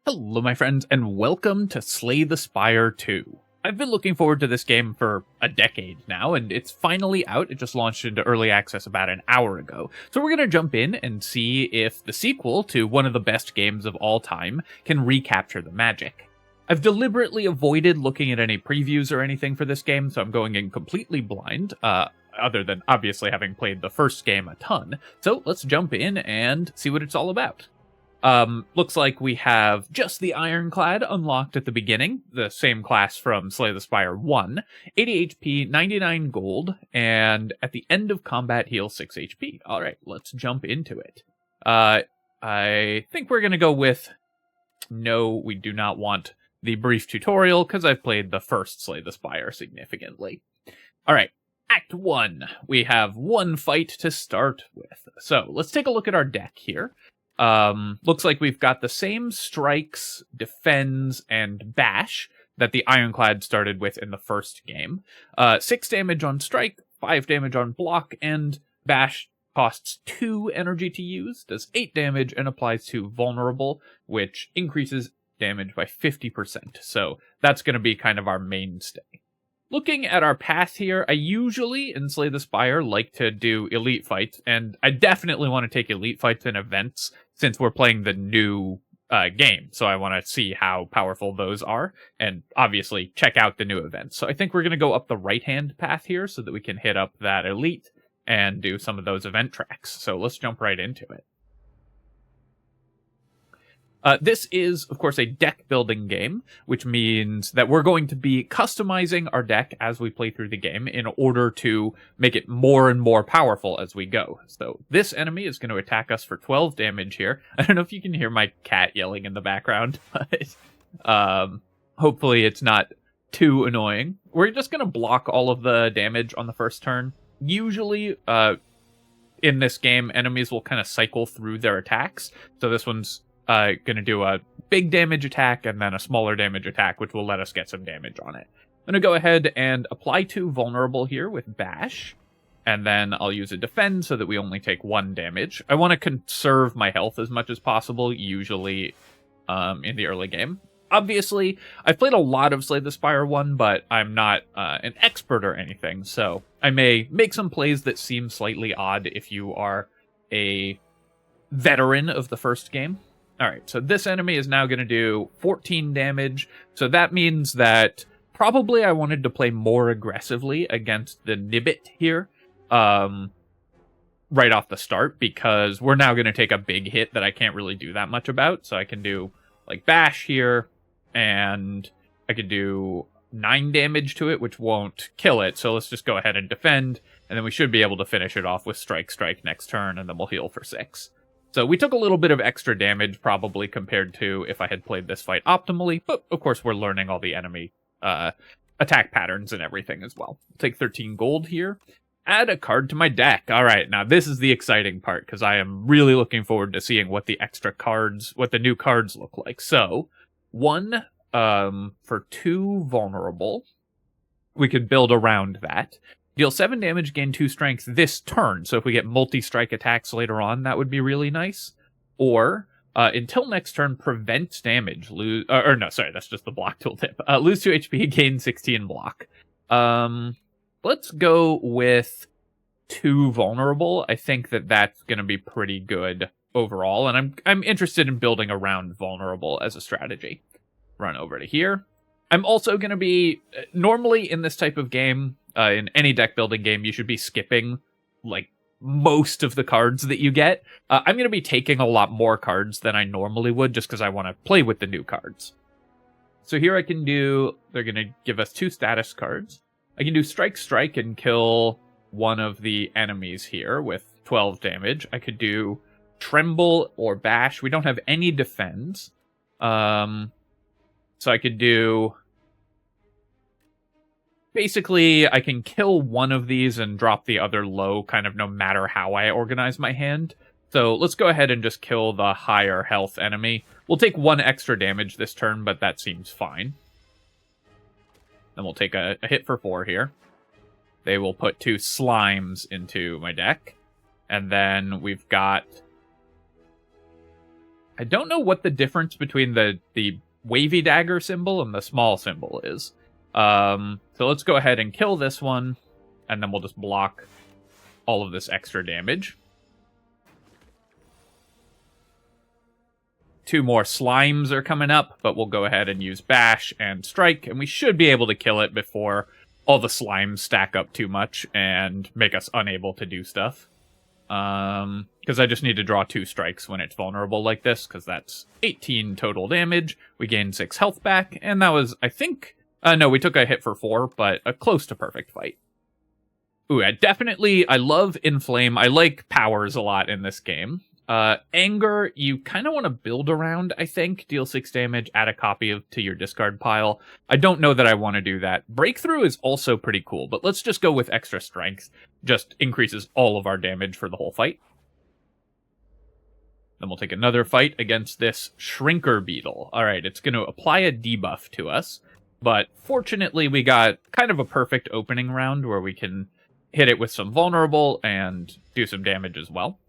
Hello my friends, and welcome to Slay the Spire 2. I've been looking forward to this game for a decade now, and it's finally out. It just launched into early access about an hour ago. So we're going to jump in and see if the sequel to one of the best games of all time can recapture the magic. I've deliberately avoided looking at any previews or anything for this game, so I'm going in completely blind, other than obviously having played the first game a ton. So let's jump in and see what it's all about. Looks like we have just the Ironclad unlocked at the beginning, the same class from Slay the Spire 1, 80 HP, 99 gold, and at the end of combat heal 6 HP. Alright, let's jump into it. I think we're gonna go with no, we do not want the brief tutorial, because I've played the first Slay the Spire significantly. Alright, Act 1. We have one fight to start with. So, let's take a look at our deck here. Looks like we've got the same strikes, defends, and bash that the Ironclad started with in the first game. 6 damage on strike, 5 damage on block, and bash costs 2 energy to use, does 8 damage, and applies to vulnerable, which increases damage by 50%. So that's going to be kind of our mainstay. Looking at our path here, I usually, in Slay the Spire, like to do elite fights, and I definitely want to take elite fights in events, since we're playing the new game, so I want to see how powerful those are, and obviously check out the new events. So I think we're going to go up the right-hand path here, so that we can hit up that elite, and do some of those event tracks. So let's jump right into it. This is, of course, a deck-building game, which means that we're going to be customizing our deck as we play through the game in order to make it more and more powerful as we go. So this enemy is going to attack us for 12 damage here. I don't know if you can hear my cat yelling in the background, but hopefully it's not too annoying. We're just going to block all of the damage on the first turn. Usually, in this game, enemies will kind of cycle through their attacks, so this one's gonna do a big damage attack and then a smaller damage attack, which will let us get some damage on it. I'm gonna go ahead and apply 2 vulnerable here with bash, and then I'll use a defend so that we only take 1 damage. I want to conserve my health as much as possible, usually in the early game. Obviously, I've played a lot of Slay the Spire 1, but I'm not an expert or anything, so I may make some plays that seem slightly odd if you are a veteran of the first game. Alright, so this enemy is now going to do 14 damage, so that means that probably I wanted to play more aggressively against the Nibbit here, right off the start, because we're now going to take a big hit that I can't really do that much about, so I can do, like, bash here, and I could do 9 damage to it, which won't kill it, so let's just go ahead and defend, and then we should be able to finish it off with strike next turn, and then we'll heal for 6. So we took a little bit of extra damage, probably, compared to if I had played this fight optimally, but of course we're learning all the enemy attack patterns and everything as well. I'll take 13 gold here. Add a card to my deck. Alright, now this is the exciting part, because I am really looking forward to seeing what the extra cards, what the new cards look like. So, 1 for 2 vulnerable. We could build around that. Deal 7 damage, gain 2 strength this turn, so if we get multi-strike attacks later on, that would be really nice. Or, until next turn, prevent damage. That's just the block tooltip. Lose 2 HP, gain 16 block. Let's go with 2 vulnerable. I think that that's going to be pretty good overall, and I'm interested in building around vulnerable as a strategy. Run over to here. I'm also going to be, normally in this type of game, in any deck building game, you should be skipping, like, most of the cards that you get. I'm going to be taking a lot more cards than I normally would, just because I want to play with the new cards. So here I can do, they're going to give us 2 status cards. I can do strike and kill one of the enemies here with 12 damage. I could do tremble or bash. We don't have any defense. So I could do... Basically, I can kill one of these and drop the other low, kind of no matter how I organize my hand. So let's go ahead and just kill the higher health enemy. We'll take 1 extra damage this turn, but that seems fine. Then we'll take a hit for 4 here. They will put 2 slimes into my deck. And then we've got I don't know what the difference between the wavy dagger symbol and the small symbol is. So let's go ahead and kill this one, and then we'll just block all of this extra damage. 2 more slimes are coming up, but we'll go ahead and use Bash and Strike, and we should be able to kill it before all the slimes stack up too much and make us unable to do stuff. Because I just need to draw 2 strikes when it's vulnerable like this, because that's 18 total damage. We gain 6 health back, and that was, I think... no, we took a hit for 4, but a close to perfect fight. Ooh, I love Inflame. I like powers a lot in this game. Anger, you kind of want to build around, I think. Deal 6 damage, add a copy to your discard pile. I don't know that I want to do that. Breakthrough is also pretty cool, but let's just go with extra strength. Just increases all of our damage for the whole fight. Then we'll take another fight against this Shrinker Beetle. Alright, it's going to apply a debuff to us, but fortunately we got kind of a perfect opening round where we can hit it with some vulnerable and do some damage as well.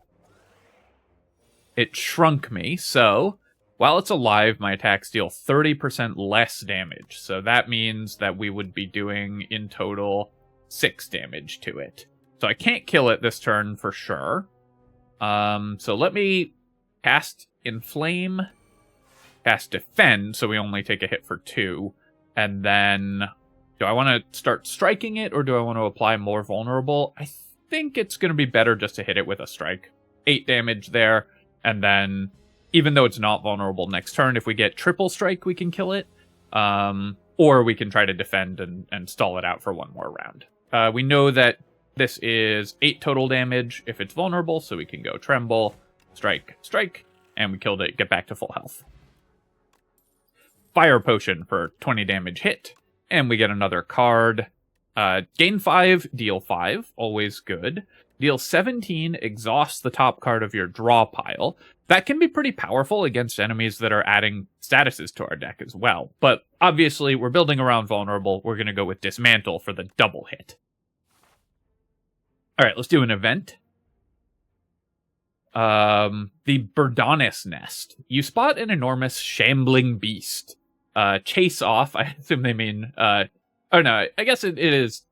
It shrunk me, so while it's alive, my attacks deal 30% less damage. So that means that we would be doing, in total, 6 damage to it. So I can't kill it this turn for sure. So let me cast Inflame, cast Defend, so we only take a hit for 2. And then, do I want to start striking it, or do I want to apply more vulnerable? I think it's going to be better just to hit it with a strike. 8 damage there. And then, even though it's not vulnerable next turn, if we get triple strike, we can kill it. Or we can try to defend and stall it out for 1 more round. We know that this is 8 total damage if it's vulnerable, so we can go Tremble, Strike, Strike, and we killed it, get back to full health. Fire Potion for 20 damage hit, and we get another card. Gain 5, deal 5, always good. Deal 17, exhaust the top card of your draw pile. That can be pretty powerful against enemies that are adding statuses to our deck as well. But obviously, we're building around vulnerable. We're going to go with Dismantle for the double hit. Alright, let's do an event. The Burdonis Nest. You spot an enormous shambling beast. Chase off, I assume they mean... oh no, I guess it is...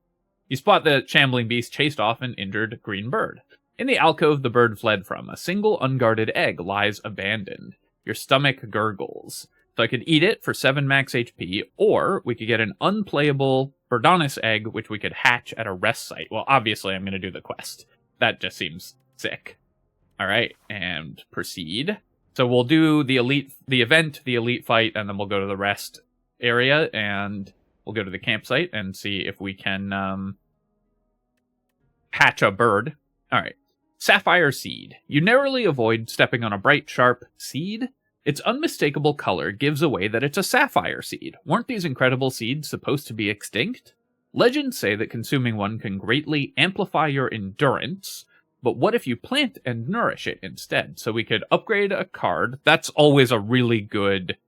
You spot the shambling beast chased off an injured green bird. In the alcove the bird fled from, a single unguarded egg lies abandoned. Your stomach gurgles. So I could eat it for 7 max HP, or we could get an unplayable Burdonis egg, which we could hatch at a rest site. Well, obviously I'm going to do the quest. That just seems sick. Alright, and proceed. So we'll do the event, the elite fight, and then we'll go to the rest area, and... We'll go to the campsite and see if we can hatch a bird. Alright. Sapphire Seed. You narrowly avoid stepping on a bright, sharp seed. Its unmistakable color gives away that it's a sapphire seed. Weren't these incredible seeds supposed to be extinct? Legends say that consuming one can greatly amplify your endurance, but what if you plant and nourish it instead? So we could upgrade a card. That's always a really good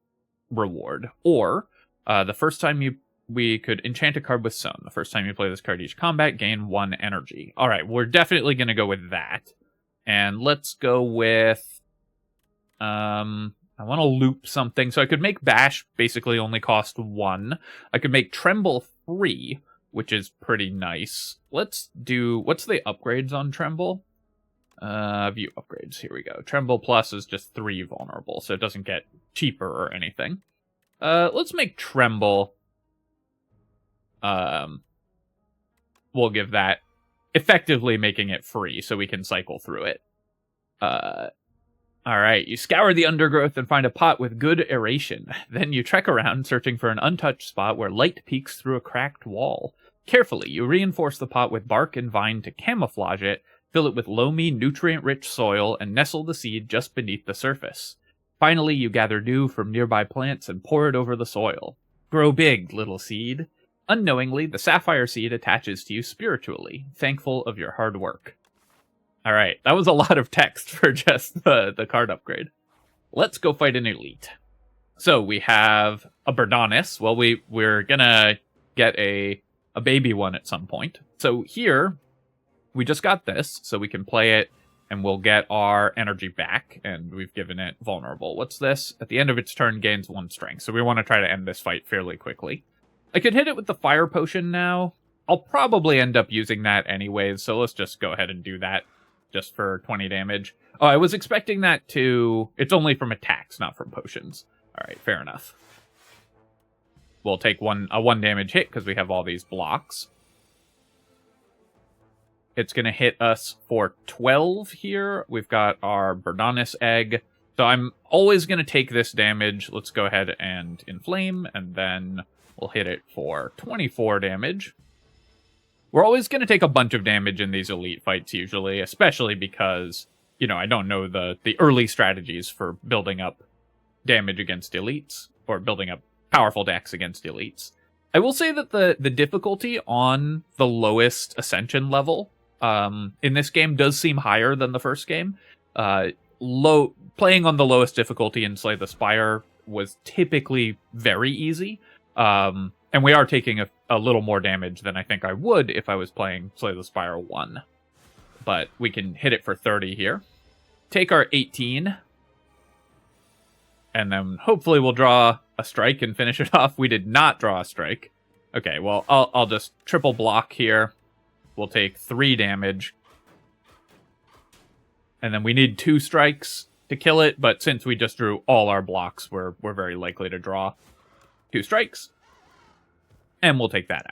reward. Or, the first time we could enchant a card with Sown. The first time you play this card each combat, gain 1 energy. Alright, we're definitely going to go with that. And let's go with... I want to loop something. So I could make Bash basically only cost 1. I could make Tremble 3, which is pretty nice. Let's do... What's the upgrades on Tremble? View upgrades. Here we go. Tremble Plus is just 3 vulnerable, so it doesn't get cheaper or anything. Let's make Tremble... we'll give that, effectively making it free so we can cycle through it. Alright, you scour the undergrowth and find a pot with good aeration. Then you trek around searching for an untouched spot where light peeks through a cracked wall. Carefully, you reinforce the pot with bark and vine to camouflage it, fill it with loamy, nutrient-rich soil, and nestle the seed just beneath the surface. Finally, you gather dew from nearby plants and pour it over the soil. Grow big, little seed. Unknowingly, the sapphire seed attaches to you spiritually, thankful of your hard work. Alright, that was a lot of text for just the card upgrade. Let's go fight an elite. So we have a Burdonis. Well, we're gonna get a baby one at some point. So here, we just got this, so we can play it and we'll get our energy back, and we've given it vulnerable. What's this? At the end of its turn, gains 1 strength, so we want to try to end this fight fairly quickly. I could hit it with the fire potion now. I'll probably end up using that anyways, so let's just go ahead and do that, just for 20 damage. Oh, I was expecting that to... It's only from attacks, not from potions. Alright, fair enough. We'll take a 1 damage hit, because we have all these blocks. It's going to hit us for 12 here. We've got our Bernanis egg. So I'm always going to take this damage. Let's go ahead and inflame, and then we'll hit it for 24 damage. We're always going to take a bunch of damage in these elite fights, usually, especially because, you know, I don't know the early strategies for building up damage against elites, or building up powerful decks against elites. I will say that the difficulty on the lowest Ascension level in this game does seem higher than the first game. Playing on the lowest difficulty in Slay the Spire was typically very easy. And we are taking a little more damage than I think I would if I was playing Slay the Spire 1. But we can hit it for 30 here. Take our 18. And then hopefully we'll draw a strike and finish it off. We did not draw a strike. Okay, well, I'll just triple block here. We'll take 3 damage. And then we need 2 strikes to kill it, but since we just drew all our blocks, we're very likely to draw 2 strikes. And we'll take that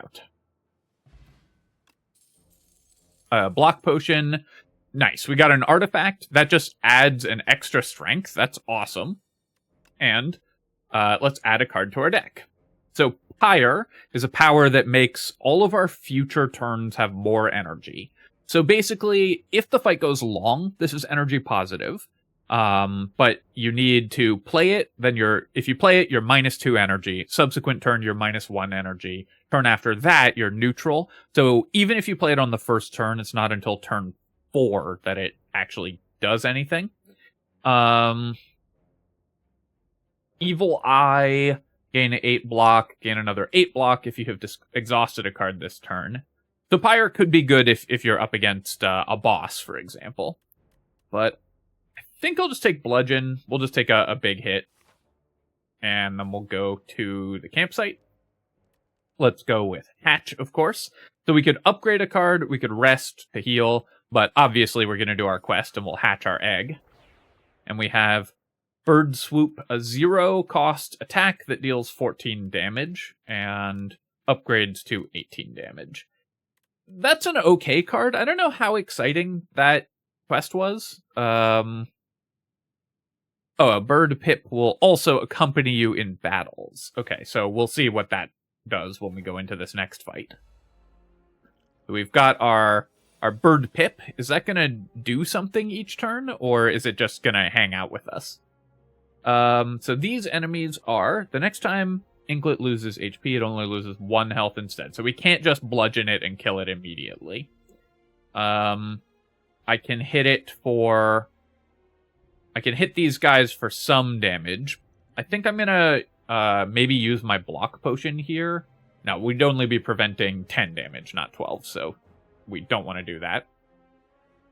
out. Block potion. Nice. We got an artifact. That just adds an extra strength. That's awesome. And let's add a card to our deck. So Pyre is a power that makes all of our future turns have more energy. So basically, if the fight goes long, this is energy positive. But you need to play it, then if you play it, you're -2 energy. Subsequent turn, you're -1 energy. Turn after that, you're neutral. So even if you play it on the first turn, it's not until turn 4 that it actually does anything. Evil Eye, gain an 8 block, gain another 8 block if you have exhausted a card this turn. So Pyre could be good if you're up against a boss, for example. But I think I'll just take Bludgeon. We'll just take a big hit. And then we'll go to the campsite. Let's go with Hatch, of course. So we could upgrade a card, we could rest to heal, but obviously we're going to do our quest and we'll hatch our egg. And we have Bird Swoop, a 0-cost attack that deals 14 damage and upgrades to 18 damage. That's an okay card. I don't know how exciting that quest was. A Bird Pip will also accompany you in battles. Okay, so we'll see what that does when we go into this next fight. So we've got our Bird Pip. Is that going to do something each turn, or is it just going to hang out with us? So these enemies are, the next time Inklet loses HP, it only loses 1 health instead. So we can't just bludgeon it and kill it immediately. I can hit these guys for some damage. I think I'm gonna maybe use my block potion here. Now, we'd only be preventing 10 damage, not 12, so we don't want to do that.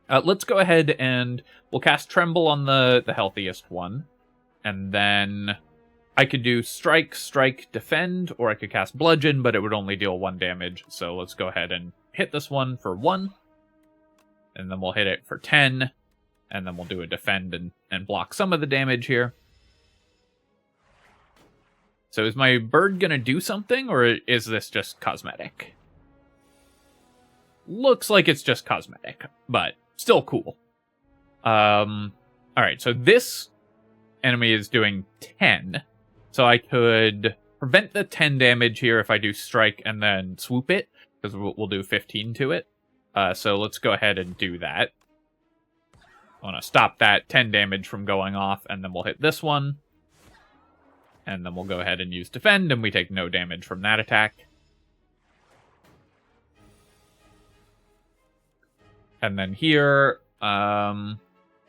Let's go ahead and we'll cast Tremble on the healthiest one. And then I could do Strike, Strike, Defend, or I could cast Bludgeon, but it would only deal 1 damage. So let's go ahead and hit this one for 1. And then we'll hit it for 10. And then we'll do a Defend and block some of the damage here. So is my bird going to do something, or is this just cosmetic? Looks like it's just cosmetic, but still cool. Alright, so this enemy is doing 10. So I could prevent the 10 damage here if I do Strike and then Swoop it, because we'll do 15 to it. So let's go ahead and do that. I want to stop that 10 damage from going off, and then we'll hit this one. And then we'll go ahead and use Defend, and we take no damage from that attack. And then here, I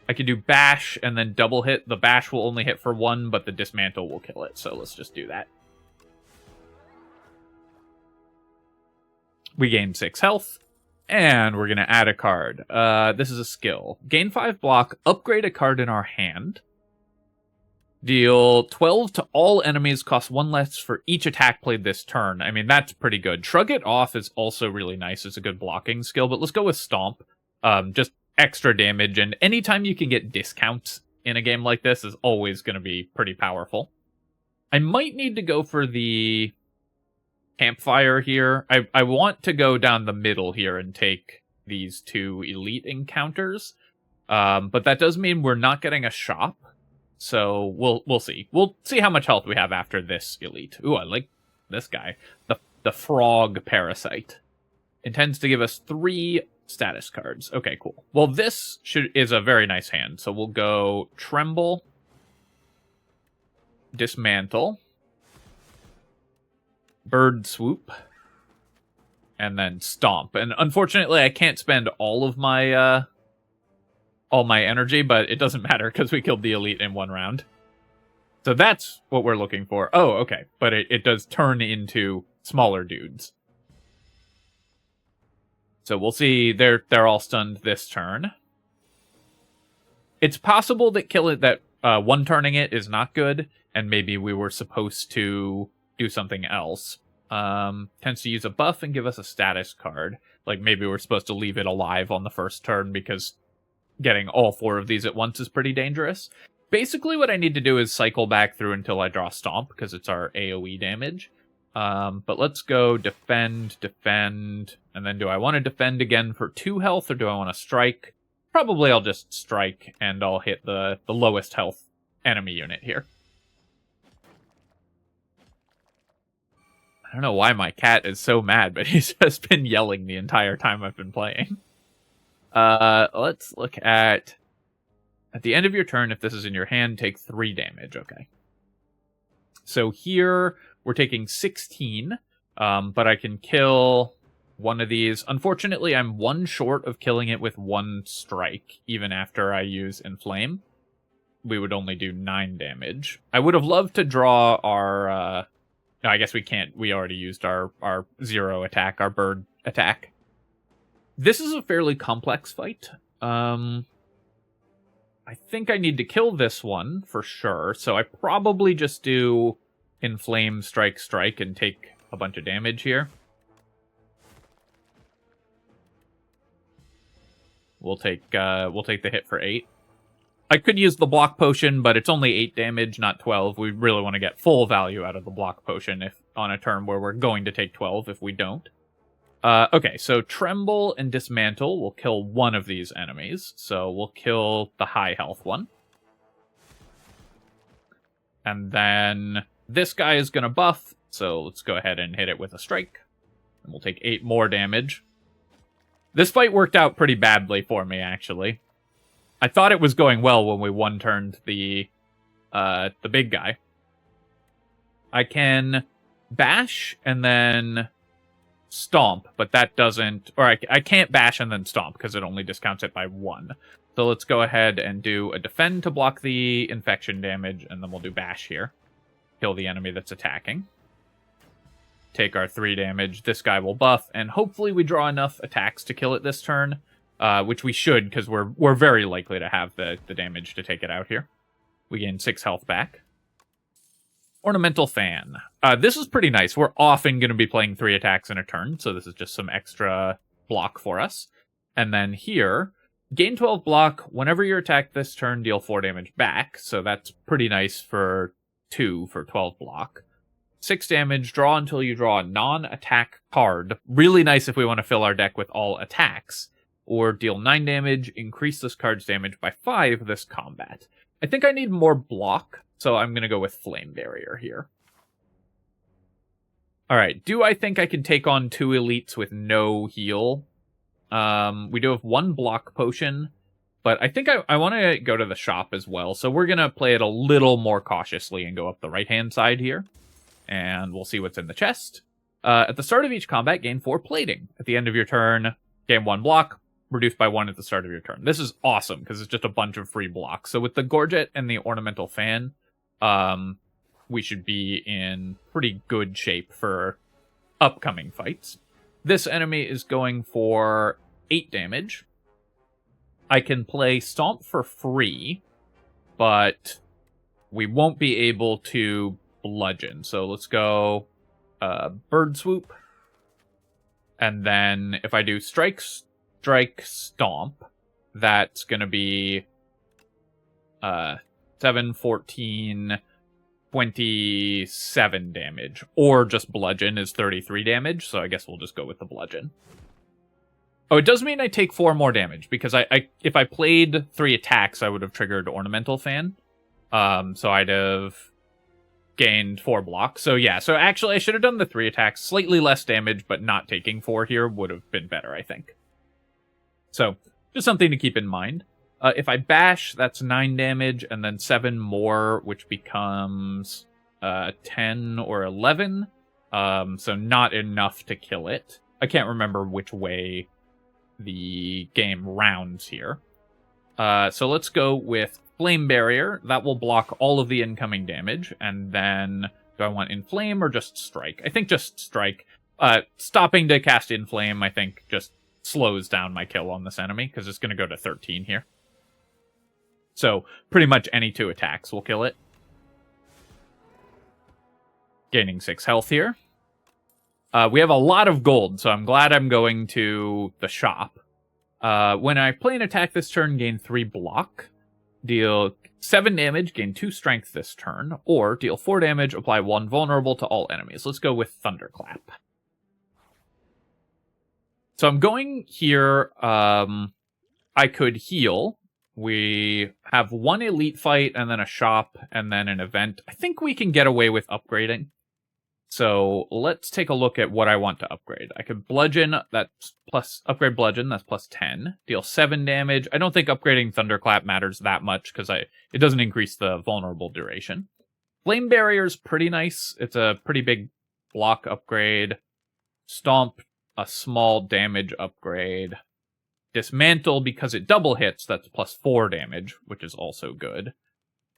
could do Bash and then double hit. The Bash will only hit for 1, but the Dismantle will kill it, so let's just do that. We gain 6 health. And we're going to add a card. This is a skill. Gain 5 block, upgrade a card in our hand. Deal 12 to all enemies, cost 1 less for each attack played this turn. I mean, that's pretty good. Shrug It Off is also really nice. It's a good blocking skill, but let's go with Stomp. Just extra damage, and anytime you can get discounts in a game like this is always going to be pretty powerful. I might need to go for the Campfire here. I want to go down the middle here and take these 2 elite encounters, but that does mean we're not getting a shop. So we'll see. We'll see how much health we have after this elite. Ooh, I like this guy. The frog parasite. Intends to give us 3 status cards. Okay, cool. Well, this is a very nice hand. So we'll go Tremble, Dismantle, Bird Swoop, and then Stomp. And unfortunately, I can't spend all of my energy, but it doesn't matter because we killed the elite in 1 round. So that's what we're looking for. Oh, okay. But it does turn into smaller dudes. So we'll see. They're all stunned this turn. It's possible that one turning it is not good, and maybe we were supposed to do something else. Tends to use a buff and give us a status card. Like maybe we're supposed to leave it alive on the first turn because getting all 4 of these at once is pretty dangerous. Basically, what I need to do is cycle back through until I draw Stomp, because it's our AoE damage. But let's go defend, and then do I want to defend again for 2 health, or do I want to strike? Probably I'll just strike, and I'll hit the lowest health enemy unit here. I don't know why my cat is so mad, but he's just been yelling the entire time I've been playing. Let's look at the end of your turn, if this is in your hand, take 3 damage. Okay. So here, we're taking 16, but I can kill one of these. Unfortunately, I'm 1 short of killing it with 1 strike, even after I use Inflame. We would only do 9 damage. I would have loved to draw our, no, I guess we can't. We already used our 0 attack, our bird attack. This is a fairly complex fight. I think I need to kill this one for sure, so I probably just do Inflame, Strike, and take a bunch of damage here. We'll take the hit for 8. I could use the block potion, but it's only 8 damage, not 12. We really want to get full value out of the block potion if on a turn where we're going to take 12 if we don't. Okay, so Tremble and Dismantle will kill one of these enemies. So we'll kill the high health one. And then this guy is going to buff, so let's go ahead and hit it with a strike. And we'll take 8 more damage. This fight worked out pretty badly for me, actually. I thought it was going well when we one-turned the big guy. I can bash and then stomp, but that doesn't... Or I can't bash and then stomp, because it only discounts it by 1. So let's go ahead and do a defend to block the infection damage, and then we'll do bash here. Kill the enemy that's attacking. Take our 3 damage. This guy will buff, and hopefully we draw enough attacks to kill it this turn, which we should, because we're very likely to have the damage to take it out here. We gain 6 health back. Ornamental Fan. This is pretty nice. We're often going to be playing 3 attacks in a turn, so this is just some extra block for us. And then here, gain 12 block. Whenever you attack this turn, deal 4 damage back, so that's pretty nice for 2 for 12 block. 6 damage, draw until you draw a non-attack card. Really nice if we want to fill our deck with all attacks. Or deal 9 damage, increase this card's damage by 5 this combat. I think I need more block, so I'm going to go with Flame Barrier here. Alright, do I think I can take on 2 elites with no heal? We do have 1 block potion, but I think I want to go to the shop as well, so we're going to play it a little more cautiously and go up the right-hand side here. And we'll see what's in the chest. At the start of each combat, gain 4 plating. At the end of your turn, gain 1 block, reduced by 1 at the start of your turn. This is awesome, because it's just a bunch of free blocks. So with the Gorget and the Ornamental Fan, we should be in pretty good shape for upcoming fights. this enemy is going for 8 damage. I can play Stomp for free, but we won't be able to bludgeon. So let's go Bird Swoop. And then if I do Strike, Stomp, that's going to be 7, 14, 27 damage. Or just Bludgeon is 33 damage, so I guess we'll just go with the Bludgeon. Oh, it does mean I take 4 more damage, because if I played 3 attacks, I would have triggered Ornamental Fan. So I'd have gained 4 blocks. So yeah, so actually I should have done the 3 attacks. Slightly less damage, but not taking 4 here would have been better, I think. So, just something to keep in mind. If I bash, that's 9 damage, and then 7 more, which becomes 10 or 11. So not enough to kill it. I can't remember which way the game rounds here. So let's go with Flame Barrier. That will block all of the incoming damage. And then, do I want Inflame or just Strike? I think just Strike. Stopping to cast Inflame, I think, just slows down my kill on this enemy, because it's going to go to 13 here. So, pretty much any 2 attacks will kill it. Gaining 6 health here. We have a lot of gold, so I'm glad I'm going to the shop. When I play an attack this turn, gain 3 block. Deal 7 damage, gain 2 strength this turn. Or deal 4 damage, apply 1 vulnerable to all enemies. Let's go with Thunderclap. So I'm going here, I could heal. We have 1 elite fight, and then a shop, and then an event. I think we can get away with upgrading. So let's take a look at what I want to upgrade. I could bludgeon, that's plus, upgrade bludgeon, that's plus 10. Deal 7 damage. I don't think upgrading Thunderclap matters that much, because it doesn't increase the vulnerable duration. Flame Barrier's pretty nice. It's a pretty big block upgrade. Stomp, a small damage upgrade. Dismantle, because it double hits, that's plus 4 damage, which is also good.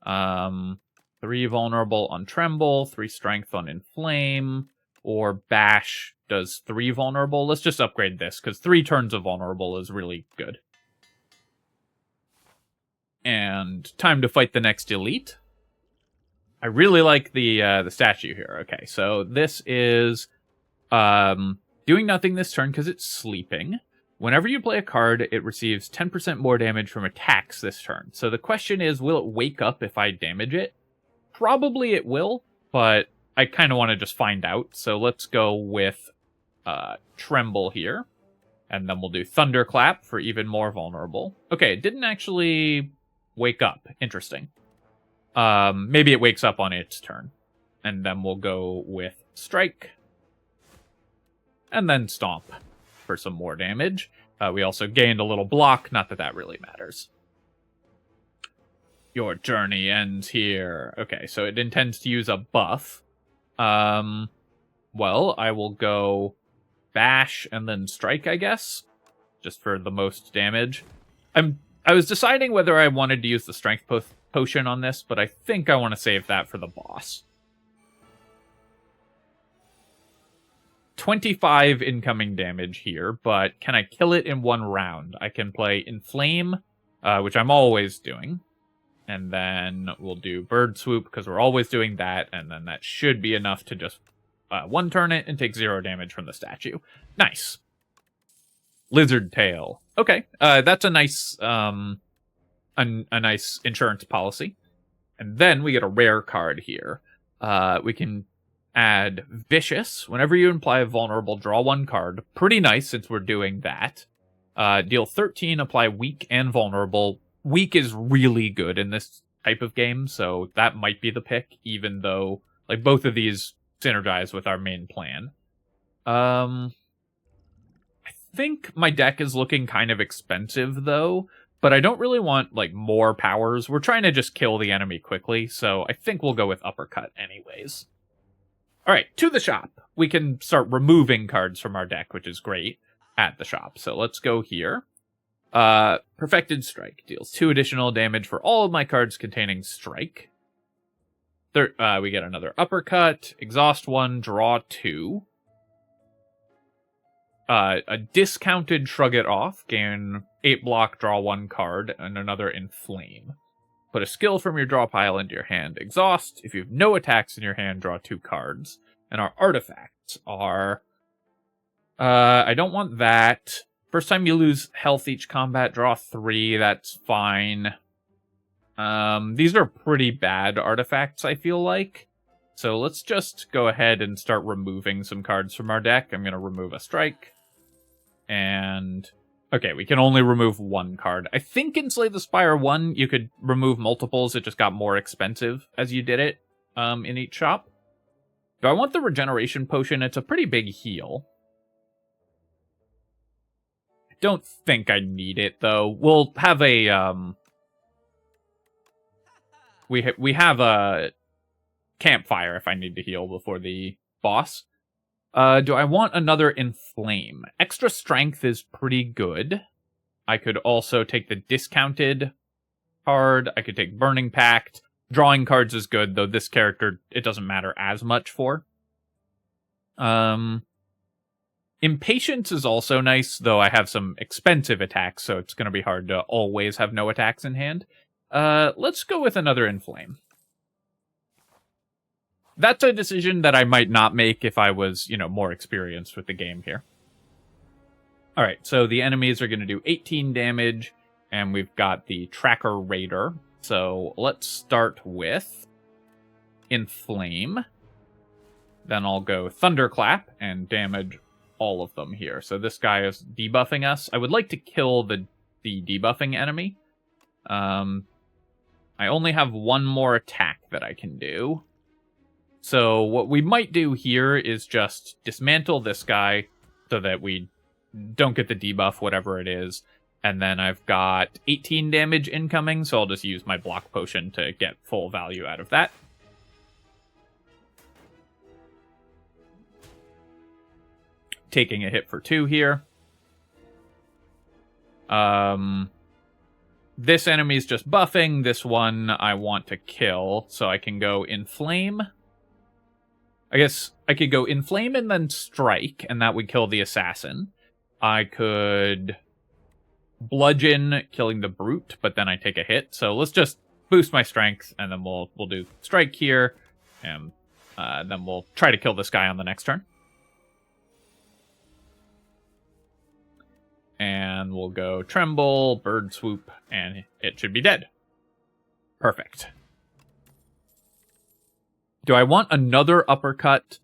3 vulnerable on Tremble, 3 strength on Inflame, or Bash does 3 vulnerable. Let's just upgrade this, because 3 turns of vulnerable is really good. And time to fight the next elite. I really like the statue here. Okay, so this is doing nothing this turn because it's sleeping. Whenever you play a card, it receives 10% more damage from attacks this turn. So the question is, will it wake up if I damage it? Probably it will, but I kind of want to just find out. So let's go with Tremble here. And then we'll do Thunderclap for even more vulnerable. Okay, it didn't actually wake up. Interesting. Maybe it wakes up on its turn. And then we'll go with Strike. And then Stomp for some more damage. We also gained a little block, not that that really matters. Your journey ends here. Okay, so it intends to use a buff. Well, I will go Bash and then Strike, I guess. Just for the most damage. I was deciding whether I wanted to use the Strength Potion on this, but I think I want to save that for the boss. 25 incoming damage here, but can I kill it in 1 round? I can play Inflame, which I'm always doing. And then we'll do Bird Swoop, because we're always doing that, and then that should be enough to just 1-turn it and take 0 damage from the statue. Nice. Lizard Tail. Okay, that's a nice, a nice insurance policy. And then we get a rare card here. We can add Vicious. Whenever you imply a vulnerable, draw 1 card. Pretty nice, since we're doing that. Deal 13, apply Weak and Vulnerable. Weak is really good in this type of game, so that might be the pick, even though, like, both of these synergize with our main plan. I think my deck is looking kind of expensive, though, but I don't really want, like, more powers. We're trying to just kill the enemy quickly, so I think we'll go with Uppercut anyways. Alright, to the shop. We can start removing cards from our deck, which is great, at the shop. So let's go here. Perfected Strike deals 2 additional damage for all of my cards containing Strike. We get another Uppercut, exhaust 1, draw 2. a discounted Shrug It Off, gain 8 block, draw 1 card, and another Inflame. Put a skill from your draw pile into your hand. Exhaust. If you have no attacks in your hand, draw 2 cards. And our artifacts are... I don't want that. First time you lose health each combat, draw 3. That's fine. These are pretty bad artifacts, I feel like. So let's just go ahead and start removing some cards from our deck. I'm going to remove a strike. And... okay, we can only remove 1 card. I think in Slay the Spire 1, you could remove multiples. It just got more expensive as you did it in each shop. Do I want the Regeneration Potion? It's a pretty big heal. I don't think I need it, though. We'll have a... We have a Campfire if I need to heal before the boss. Do I want another Inflame? Extra Strength is pretty good. I could also take the discounted card. I could take Burning Pact. Drawing cards is good, though this character, it doesn't matter as much for. Impatience is also nice, though I have some expensive attacks, so it's going to be hard to always have no attacks in hand. Let's go with another Inflame. That's a decision that I might not make if I was, more experienced with the game here. Alright, so the enemies are going to do 18 damage, and we've got the Tracker Raider. So let's start with Inflame. Then I'll go Thunderclap and damage all of them here. So this guy is debuffing us. I would like to kill the debuffing enemy. I only have 1 more attack that I can do. So what we might do here is just dismantle this guy so that we don't get the debuff, whatever it is. And then I've got 18 damage incoming, so I'll just use my block potion to get full value out of that. Taking a hit for 2 here. This enemy's just buffing. This one I want to kill, so I can go Inflame. I guess I could go Inflame and then Strike, and that would kill the assassin. I could Bludgeon, killing the brute, but then I take a hit. So let's just boost my strength, and then we'll do Strike here, and then we'll try to kill this guy on the next turn. And we'll go Tremble, Bird Swoop, and it should be dead. Perfect. Do I want another uppercut?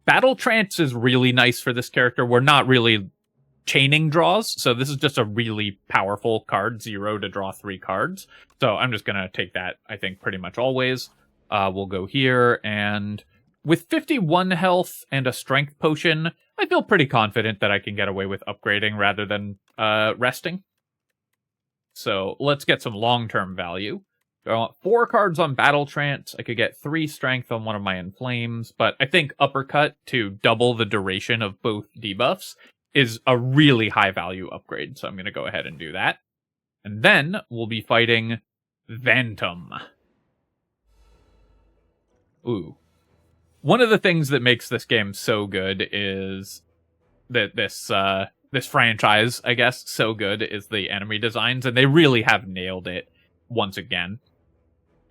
Battle Trance is really nice for this character. We're not really chaining draws, so this is just a really powerful card, 0 to draw 3 cards. So I'm just going to take that, I think, pretty much always. We'll go here, and with 51 health and a strength potion, I feel pretty confident that I can get away with upgrading rather than resting. So let's get some long-term value. I want 4 cards on Battle Trance. I could get 3 strength on one of my Inflames, but I think Uppercut to double the duration of both debuffs is a really high value upgrade, so I'm going to go ahead and do that. And then we'll be fighting Phantom. Ooh. One of the things that makes this game so good is that this franchise, I guess, so good is the enemy designs, and they really have nailed it once again.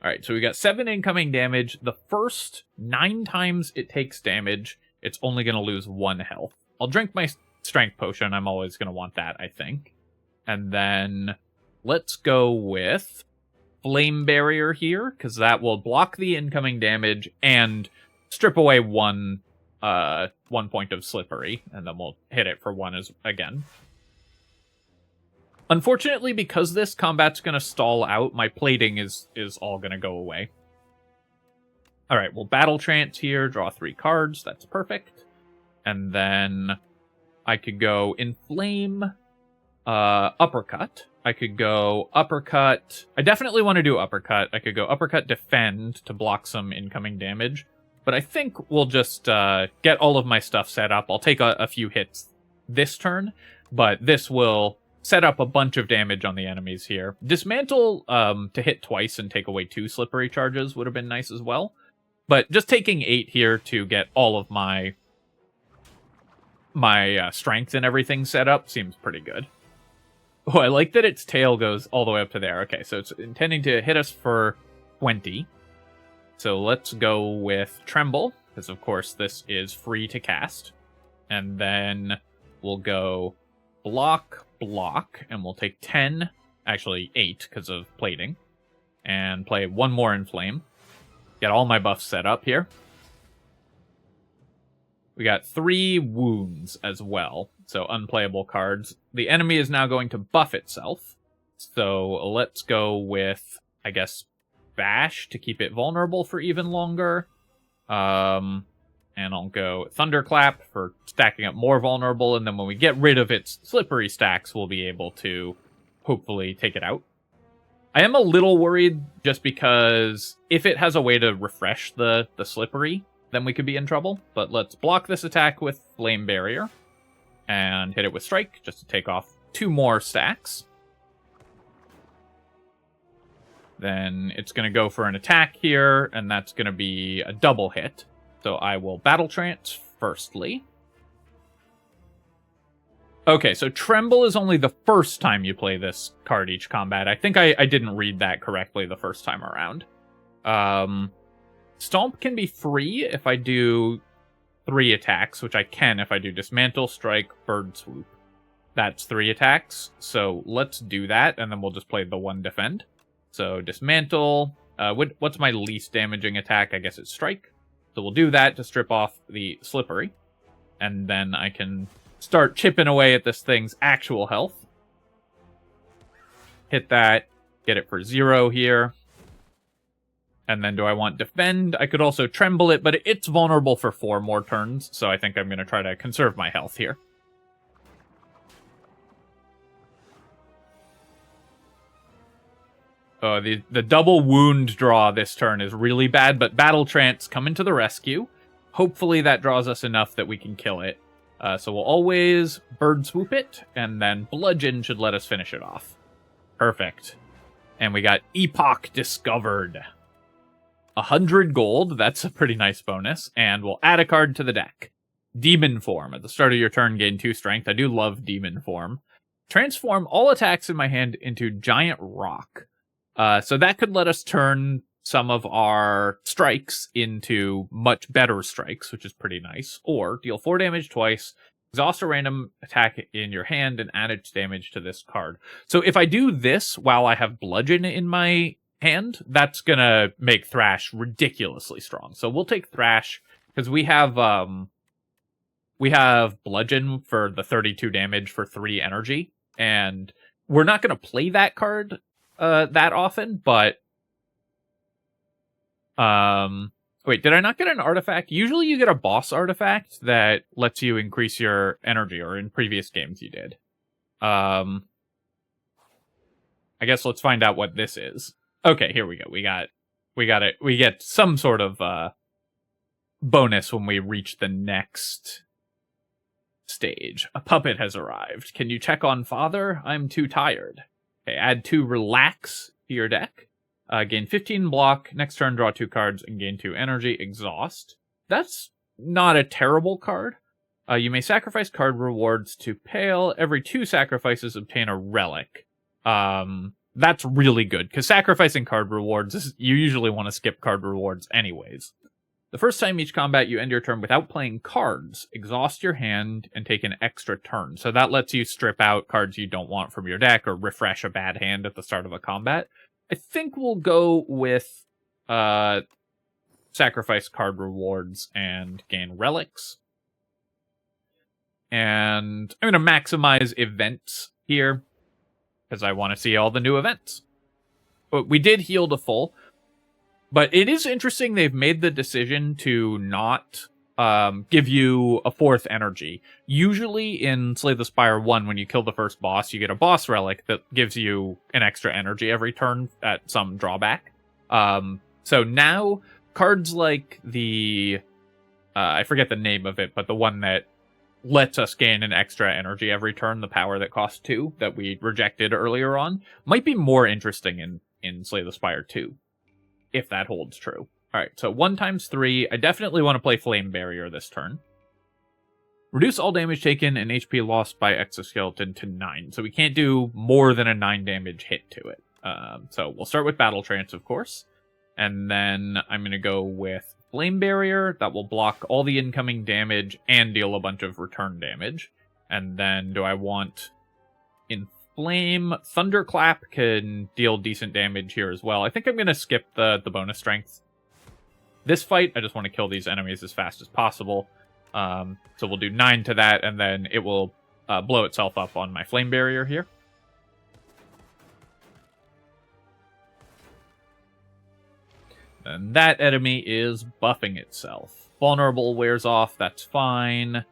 Alright, so we got 7 incoming damage. The first 9 times it takes damage, it's only going to lose 1 health. I'll drink my strength potion. I'm always going to want that, I think. And then let's go with Flame Barrier here, because that will block the incoming damage and strip away 1 point of Slippery, and then we'll hit it for 1 again. Unfortunately, because this combat's going to stall out, my plating is all going to go away. Alright, we'll Battle Trance here, draw 3 cards, that's perfect. And then I could go Inflame, Uppercut. I could go Uppercut. I definitely want to do Uppercut. I could go Uppercut Defend to block some incoming damage. But I think we'll just get all of my stuff set up. I'll take a few hits this turn, but this will set up a bunch of damage on the enemies here. Dismantle to hit twice and take away 2 Slippery charges would have been nice as well. But just taking 8 here to get all of my my strength and everything set up, seems pretty good. Oh, I like that its tail goes all the way up to there. Okay, so it's intending to hit us for 20. So let's go with Tremble, because of course this is free to cast. And then we'll go block, and we'll take 10, actually 8 because of plating, and play one more Inflame. Get all my buffs set up here. We got 3 wounds as well, so unplayable cards. The enemy is now going to buff itself, so let's go with, I guess, Bash to keep it vulnerable for even longer. And I'll go Thunderclap for stacking up more vulnerable, and then when we get rid of its slippery stacks, we'll be able to hopefully take it out. I am a little worried just because if it has a way to refresh the slippery, then we could be in trouble. But let's block this attack with Flame Barrier and hit it with Strike just to take off 2 more stacks. Then it's going to go for an attack here, and that's going to be a double hit. So I will Battle Trance firstly. Okay, so Tremble is only the first time you play this card each combat. I think I didn't read that correctly the first time around. Stomp can be free if I do 3 attacks, which I can if I do Dismantle, Strike, Bird Swoop. That's 3 attacks, so let's do that, and then we'll just play the 1 Defend. So Dismantle, what's my least damaging attack? I guess it's Strike. So we'll do that to strip off the Slippery, and then I can start chipping away at this thing's actual health. Hit that, get it for 0 here. And then do I want Defend? I could also Tremble it, but it's vulnerable for 4 more turns, so I think I'm going to try to conserve my health here. The double wound draw this turn is really bad, but Battle Trance coming to the rescue. Hopefully that draws us enough that we can kill it. So we'll always Bird Swoop it, and then Bludgeon should let us finish it off. Perfect. And we got Epoch discovered. 100 gold, that's a pretty nice bonus, and we'll add a card to the deck. Demon Form. At the start of your turn, gain 2 strength. I do love Demon Form. Transform all attacks in my hand into Giant Rock. So that could let us turn some of our strikes into much better strikes, which is pretty nice. Or deal 4 damage twice, exhaust a random attack in your hand, and add its damage to this card. So if I do this while I have Bludgeon in my hand, that's gonna make Thrash ridiculously strong. So we'll take Thrash, because we have Bludgeon for the 32 damage for 3 energy, and we're not gonna play that card that often, but wait, did I not get an artifact? Usually you get a boss artifact that lets you increase your energy, or in previous games you did. I guess let's find out what this is. Okay, here we go. We got it. We get some sort of bonus when we reach the next stage. A puppet has arrived. Can you check on Father? I'm too tired. Okay, add 2 Relax to your deck. Gain 15 block. Next turn, draw 2 cards and gain 2 energy. Exhaust. That's not a terrible card. You may sacrifice card rewards to Pale. Every 2 sacrifices, obtain a Relic. That's really good, because sacrificing card rewards is, you usually want to skip card rewards anyways. The first time each combat you end your turn without playing cards, exhaust your hand and take an extra turn. So that lets you strip out cards you don't want from your deck or refresh a bad hand at the start of a combat. I think we'll go with sacrifice card rewards and gain relics. And I'm going to maximize events here, because I want to see all the new events. But we did heal to full. But it is interesting they've made the decision to not give you a 4th energy. Usually in Slay the Spire 1, when you kill the first boss, you get a boss relic that gives you an extra energy every turn at some drawback. So now, cards like the... I forget the name of it, but the one that lets us gain an extra energy every turn, the power that costs 2, that we rejected earlier on, might be more interesting in Slay the Spire 2, if that holds true. Alright, so 1 times 3. I definitely want to play Flame Barrier this turn. Reduce all damage taken and HP lost by exoskeleton to 9. So we can't do more than a 9 damage hit to it. So we'll start with Battle Trance, of course. And then I'm going to go with Flame Barrier. That will block all the incoming damage and deal a bunch of return damage. And then do I want Inflame? Thunderclap can deal decent damage here as well. I think I'm going to skip the bonus strength. This fight, I just want to kill these enemies as fast as possible. So we'll do 9 to that, and then it will blow itself up on my Flame Barrier here. And that enemy is buffing itself. Vulnerable wears off, that's fine.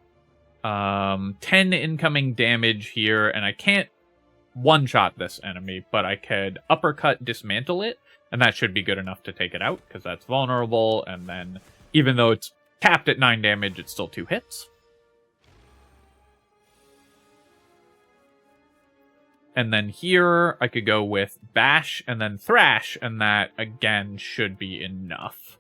10 incoming damage here, and I can't one-shot this enemy, but I could uppercut dismantle it, and that should be good enough to take it out, because that's vulnerable, and then even though it's capped at 9 damage, it's still 2 hits. And then here, I could go with Bash and then Thrash, and that, again, should be enough.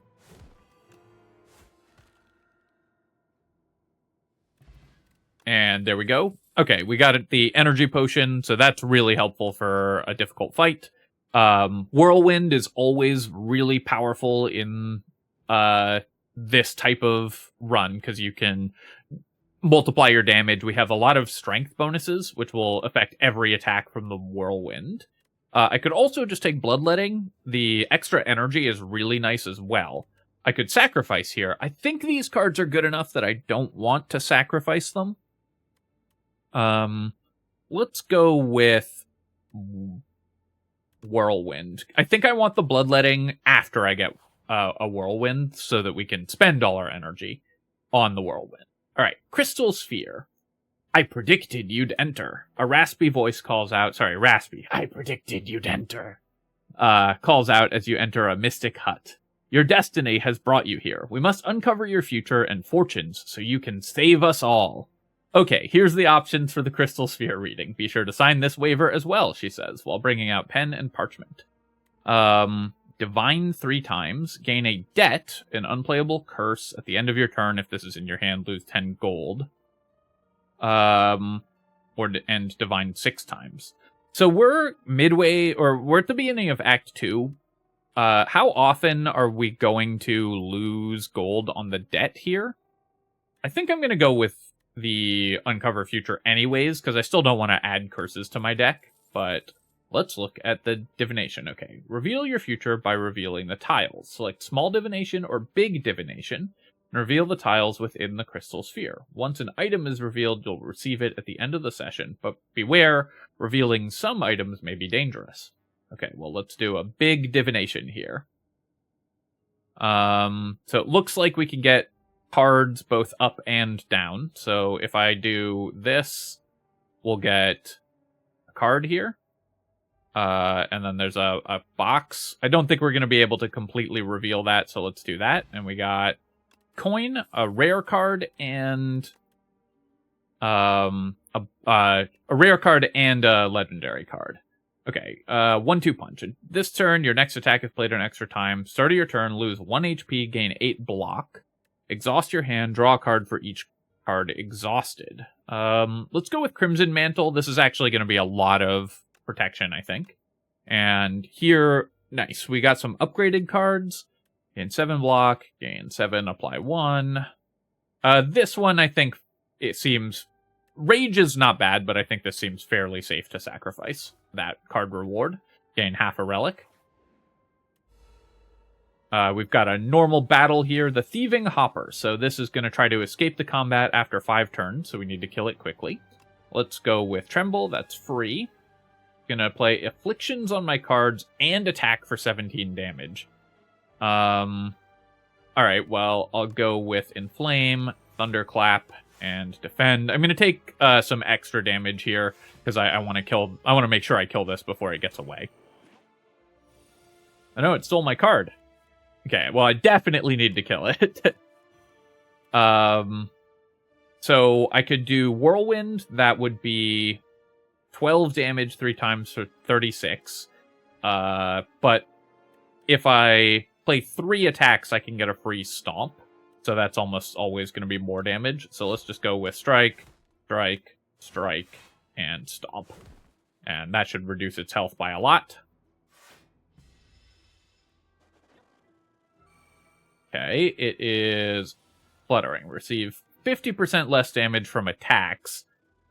And there we go. Okay, we got the energy potion, so that's really helpful for a difficult fight. Whirlwind is always really powerful in this type of run, because you can multiply your damage. We have a lot of strength bonuses, which will affect every attack from the Whirlwind. I could also just take Bloodletting. The extra energy is really nice as well. I could sacrifice here. I think these cards are good enough that I don't want to sacrifice them. Let's go with Whirlwind. I think I want the Bloodletting after I get a Whirlwind, so that we can spend all our energy on the Whirlwind. Alright, Crystal Sphere. I predicted you'd enter. A raspy voice calls out, I predicted you'd enter. Calls out as you enter a mystic hut. Your destiny has brought you here. We must uncover your future and fortunes so you can save us all. Okay, here's the options for the Crystal Sphere reading. Be sure to sign this waiver as well, she says, while bringing out pen and parchment. Divine 3 times. Gain a debt, an unplayable curse. At the end of your turn, if this is in your hand, lose 10 gold. And Divine 6 times. So we're midway, or we're at the beginning of Act 2. How often are we going to lose gold on the debt here? I think I'm going to go with the Uncover Future anyways, because I still don't want to add curses to my deck, but let's look at the divination. Okay, reveal your future by revealing the tiles. Select small divination or big divination, and reveal the tiles within the crystal sphere. Once an item is revealed, you'll receive it at the end of the session, but beware, revealing some items may be dangerous. Okay, well, let's do a big divination here. So it looks like we can get cards both up and down. So if I do this, we'll get a card here. And then there's a box. I don't think we're going to be able to completely reveal that, so let's do that. And we got coin, a rare card, and a rare card and a legendary card. Okay, 1-2 punch. This turn, your next attack is played an extra time. Start of your turn, lose 1 HP, gain 8 block. Exhaust your hand, draw a card for each card exhausted. Let's go with Crimson Mantle. This is actually going to be a lot of protection, I think. And here, nice. We got some upgraded cards. Gain 7 block, gain 7, apply 1. This one, I think it seems... Rage is not bad, but I think this seems fairly safe to sacrifice that card reward. Gain half a relic. We've got a normal battle here, the Thieving Hopper. So this is going to try to escape the combat after 5 turns, so we need to kill it quickly. Let's go with Tremble, that's free. Gonna play Afflictions on my cards and attack for 17 damage. Alright, well, I'll go with Inflame, Thunderclap, and Defend. I'm gonna take some extra damage here, because I want to make sure I kill this before it gets away. I know it stole my card. Okay, well, I definitely need to kill it. So I could do Whirlwind. That would be 12 damage 3 times for 36. But if I play 3 attacks, I can get a free Stomp. So that's almost always going to be more damage. So let's just go with strike, strike, strike, and stomp. And that should reduce its health by a lot. Okay, it is fluttering. Receive 50% less damage from attacks.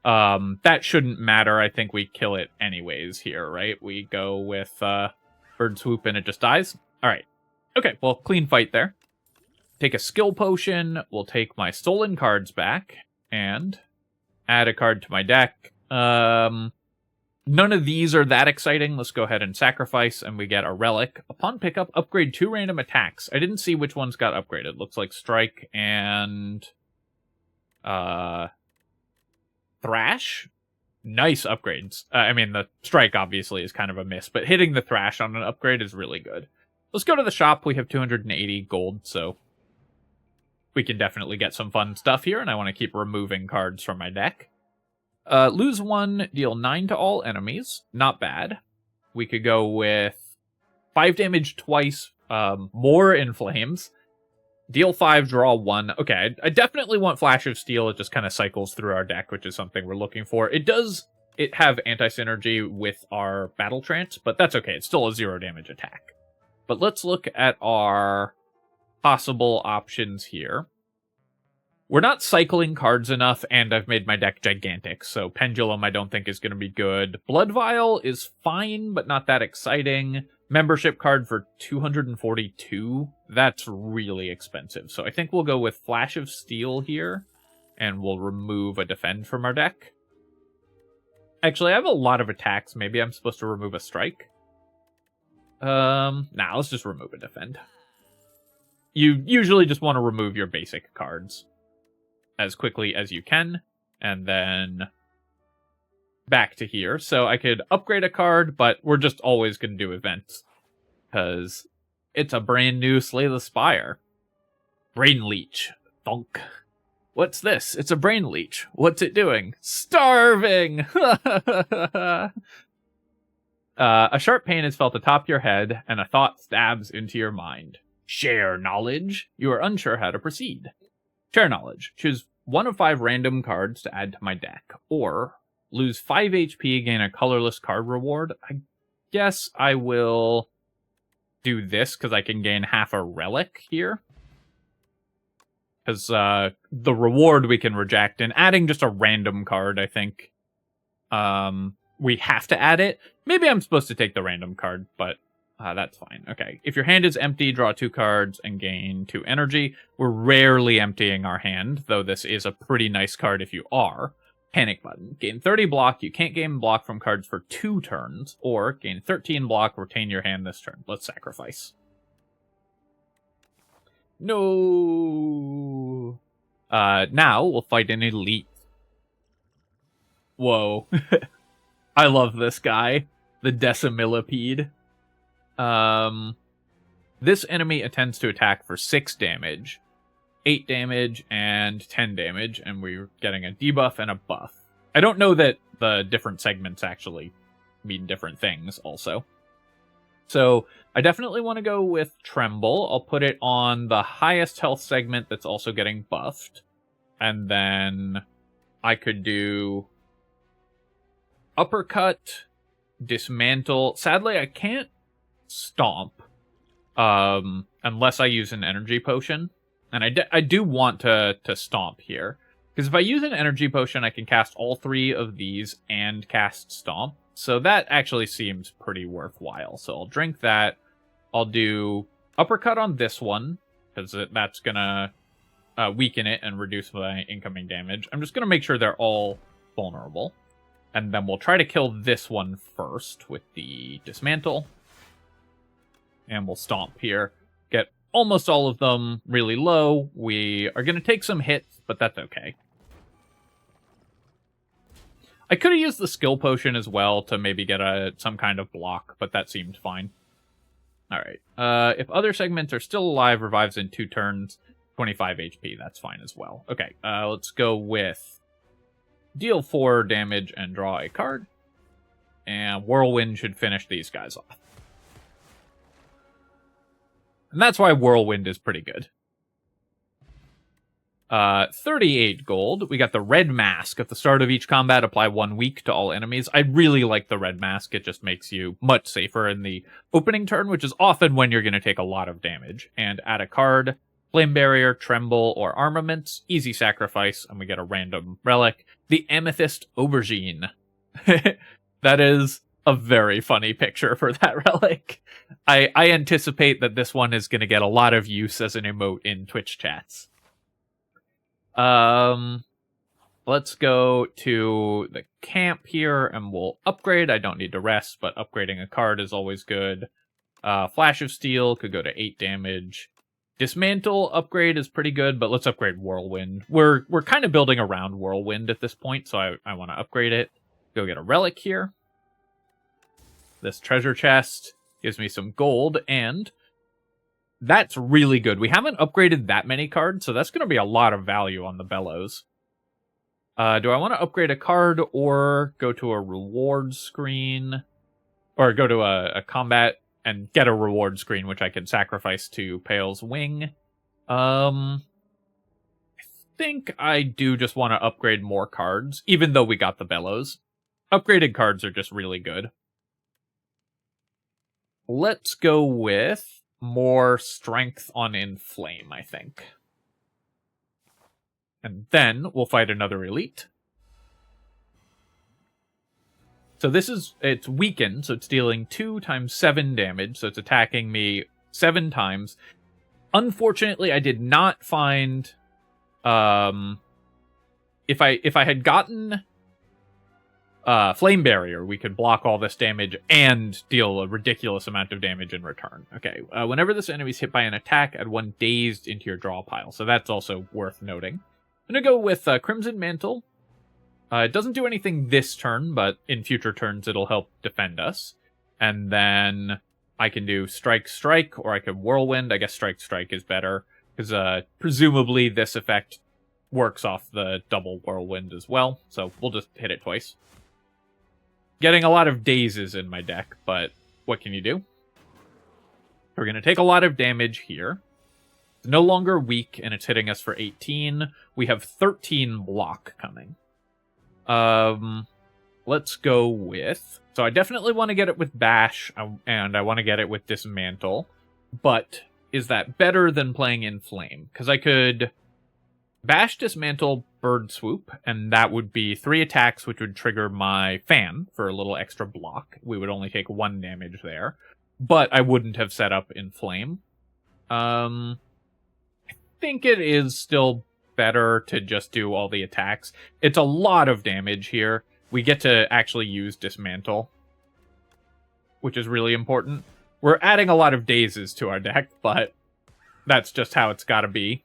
That shouldn't matter. I think we kill it anyways here, right? We go with bird swoop and it just dies. All right. Okay, well, clean fight there. Take a skill potion. We'll take my stolen cards back and add a card to my deck. None of these are that exciting. Let's go ahead and sacrifice, and we get a Relic. Upon pickup, upgrade 2 random attacks. I didn't see which ones got upgraded. Looks like Strike and Thrash. Nice upgrades. I mean, the Strike obviously is kind of a miss, but hitting the Thrash on an upgrade is really good. Let's go to the shop. We have 280 gold, so we can definitely get some fun stuff here, and I want to keep removing cards from my deck. Lose 1, deal 9 to all enemies. Not bad. We could go with 5 damage twice, more in flames. Deal 5, draw 1. Okay, I definitely want Flash of Steel. It just kind of cycles through our deck, which is something we're looking for. It have anti-synergy with our Battle Trance, but that's okay. It's still a 0 damage attack. But let's look at our possible options here. We're not cycling cards enough, and I've made my deck gigantic, so Pendulum I don't think is going to be good. Blood Vial is fine, but not that exciting. Membership card for 242, that's really expensive. So I think we'll go with Flash of Steel here, and we'll remove a Defend from our deck. Actually, I have a lot of attacks. Maybe I'm supposed to remove a Strike. Nah, let's just remove a Defend. You usually just want to remove your basic cards as quickly as you can, and then back to here. So I could upgrade a card, but we're just always going to do events, because it's a brand new Slay the Spire. Brain Leech. Thunk. What's this? It's a Brain Leech. What's it doing? Starving! A sharp pain is felt atop your head, and a thought stabs into your mind. Share knowledge. You are unsure how to proceed. Share knowledge. Choose 1 of 5 random cards to add to my deck. Or lose 5 HP, gain a colorless card reward. I guess I will do this because I can gain half a Relic here. Because the reward we can reject. And adding just a random card, I think we have to add it. Maybe I'm supposed to take the random card, but that's fine. Okay, if your hand is empty, draw 2 cards and gain 2 energy. We're rarely emptying our hand, though this is a pretty nice card if you are. Panic Button. Gain 30 block. You can't gain block from cards for 2 turns. Or gain 13 block, retain your hand this turn. Let's sacrifice. No. Now we'll fight an elite. Whoa. I love this guy. The Decimillipede. This enemy attempts to attack for 6 damage, 8 damage, and 10 damage, and we're getting a debuff and a buff. I don't know that the different segments actually mean different things also. So I definitely want to go with Tremble. I'll put it on the highest health segment that's also getting buffed. And then I could do Uppercut, Dismantle. Sadly, I can't Stomp unless I use an energy potion, and I do want to Stomp here, because if I use an energy potion I can cast all 3 of these and cast Stomp, so that actually seems pretty worthwhile. So I'll drink that. I'll do Uppercut on this one because that's gonna weaken it and reduce my incoming damage. I'm just gonna make sure they're all vulnerable, and then we'll try to kill this one first with the Dismantle. And we'll Stomp here. Get almost all of them really low. We are going to take some hits, but that's okay. I could have used the skill potion as well to maybe get some kind of block, but that seemed fine. Alright. If other segments are still alive, revives in 2 turns, 25 HP. That's fine as well. Okay, let's go with deal 4 damage and draw a card. And Whirlwind should finish these guys off. And that's why Whirlwind is pretty good. 38 gold. We got the red mask. At the start of each combat, apply 1 week to all enemies. I really like the red mask. It just makes you much safer in the opening turn, which is often when you're going to take a lot of damage. And add a card, Flame Barrier, Tremble, or Armaments. Easy sacrifice, and we get a random relic. The Amethyst Aubergine. That is a very funny picture for that relic. I anticipate that this one is going to get a lot of use as an emote in Twitch chats. Let's go to the camp here, and we'll upgrade. I don't need to rest, but upgrading a card is always good. Flash of Steel could go to 8 damage. Dismantle upgrade is pretty good, but let's upgrade Whirlwind. We're kind of building around Whirlwind at this point, so I want to upgrade it. Go get a relic here. This treasure chest gives me some gold, and that's really good. We haven't upgraded that many cards, so that's going to be a lot of value on the Bellows. Do I want to upgrade a card or go to a reward screen? Or go to a combat and get a reward screen, which I can sacrifice to Pale's Wing? I think I do just want to upgrade more cards, even though we got the Bellows. Upgraded cards are just really good. Let's go with more strength on Inflame, I think. And then we'll fight another elite. So it's weakened, so it's dealing 2 times 7 damage, so it's attacking me 7 times. Unfortunately, I did not find if I had gotten Flame Barrier, we could block all this damage and deal a ridiculous amount of damage in return. Okay, whenever this enemy is hit by an attack, add 1 dazed into your draw pile. So that's also worth noting. I'm going to go with Crimson Mantle. It doesn't do anything this turn, but in future turns it'll help defend us. And then I can do Strike, Strike, or I can Whirlwind. I guess Strike, Strike is better, because presumably this effect works off the double Whirlwind as well. So we'll just hit it twice. Getting a lot of dazes in my deck, but what can you do? We're going to take a lot of damage here. It's no longer weak, and it's hitting us for 18. We have 13 block coming. Let's go with... So I definitely want to get it with Bash, and I want to get it with Dismantle. But is that better than playing Inflame? Because I could Bash, Dismantle, Bird Swoop, and that would be 3 attacks, which would trigger my Fan for a little extra block. We would only take 1 damage there, but I wouldn't have set up Inflame. I think it is still better to just do all the attacks. It's a lot of damage here. We get to actually use Dismantle, which is really important. We're adding a lot of dazes to our deck, but that's just how it's gotta be.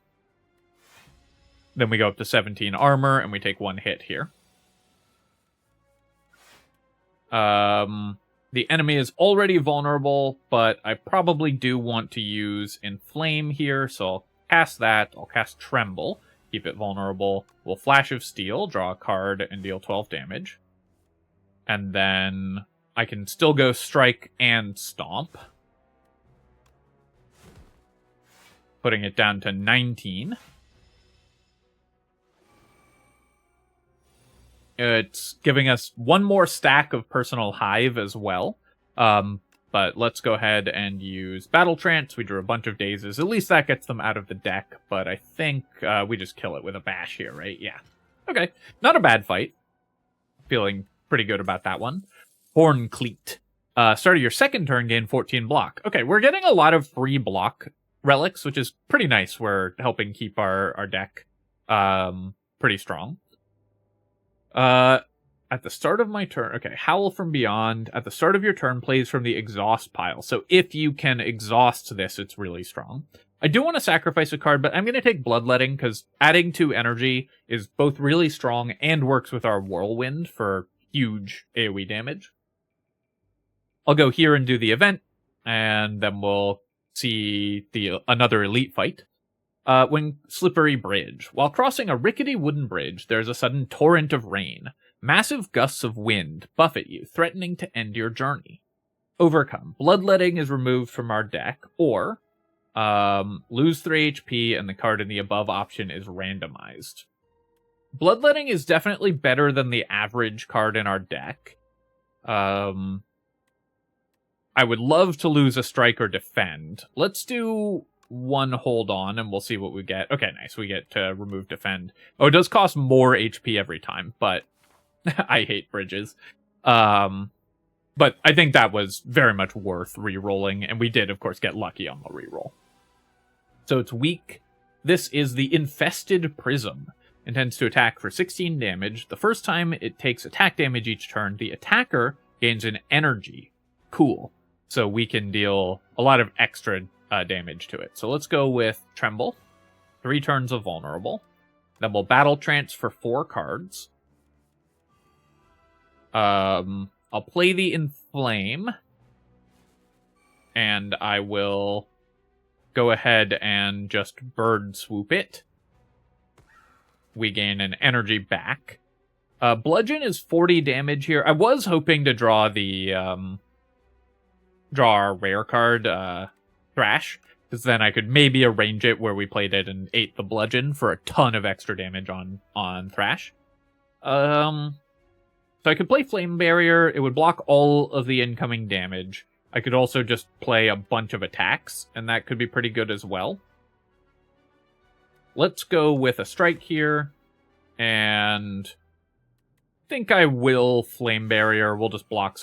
Then we go up to 17 armor, and we take 1 hit here. The enemy is already vulnerable, but I probably do want to use Inflame here, so I'll cast that. I'll cast Tremble, keep it vulnerable. We'll Flash of Steel, draw a card, and deal 12 damage. And then I can still go Strike and Stomp, putting it down to 19. It's giving us 1 more stack of Personal Hive as well. But let's go ahead and use Battle Trance. We drew a bunch of dazes. At least that gets them out of the deck. But I think we just kill it with a Bash here, right? Yeah. Okay. Not a bad fight. Feeling pretty good about that one. Horn Cleat. Start of your second turn, gain 14 block. Okay, we're getting a lot of free block relics, which is pretty nice. We're helping keep our deck pretty strong. At the start of my turn... Okay, Howl from Beyond. At the start of your turn, plays from the exhaust pile. So if you can exhaust this, it's really strong. I do want to sacrifice a card, but I'm going to take Bloodletting, because adding 2 energy is both really strong and works with our Whirlwind for huge AoE damage. I'll go here and do the event, and then we'll see another elite fight. When Slippery Bridge. While crossing a rickety wooden bridge, there's a sudden torrent of rain. Massive gusts of wind buffet you, threatening to end your journey. Overcome. Bloodletting is removed from our deck, or Lose 3 HP, and the card in the above option is randomized. Bloodletting is definitely better than the average card in our deck. I would love to lose a strike or defend. Let's do one hold on, and we'll see what we get. Okay, nice. We get to remove defend. Oh, it does cost more HP every time, but I hate bridges. But I think that was very much worth re-rolling, and we did, of course, get lucky on the re-roll. So it's weak. This is the Infested Prism. Intends to attack for 16 damage. The first time it takes attack damage each turn, the attacker gains an energy. Cool. So we can deal a lot of extra damage to it. So let's go with Tremble. 3 turns of Vulnerable. Then we'll Battle Trance for 4 cards. I'll play the Inflame. And I will go ahead and just Bird Swoop it. We gain an energy back. Bludgeon is 40 damage here. I was hoping to draw the draw our rare card, Thrash, because then I could maybe arrange it where we played it and ate the bludgeon for a ton of extra damage on Thrash. So I could play Flame Barrier. It would block all of the incoming damage. I could also just play a bunch of attacks, and that could be pretty good as well. Let's go with a strike here, and I think I will Flame Barrier. We'll just block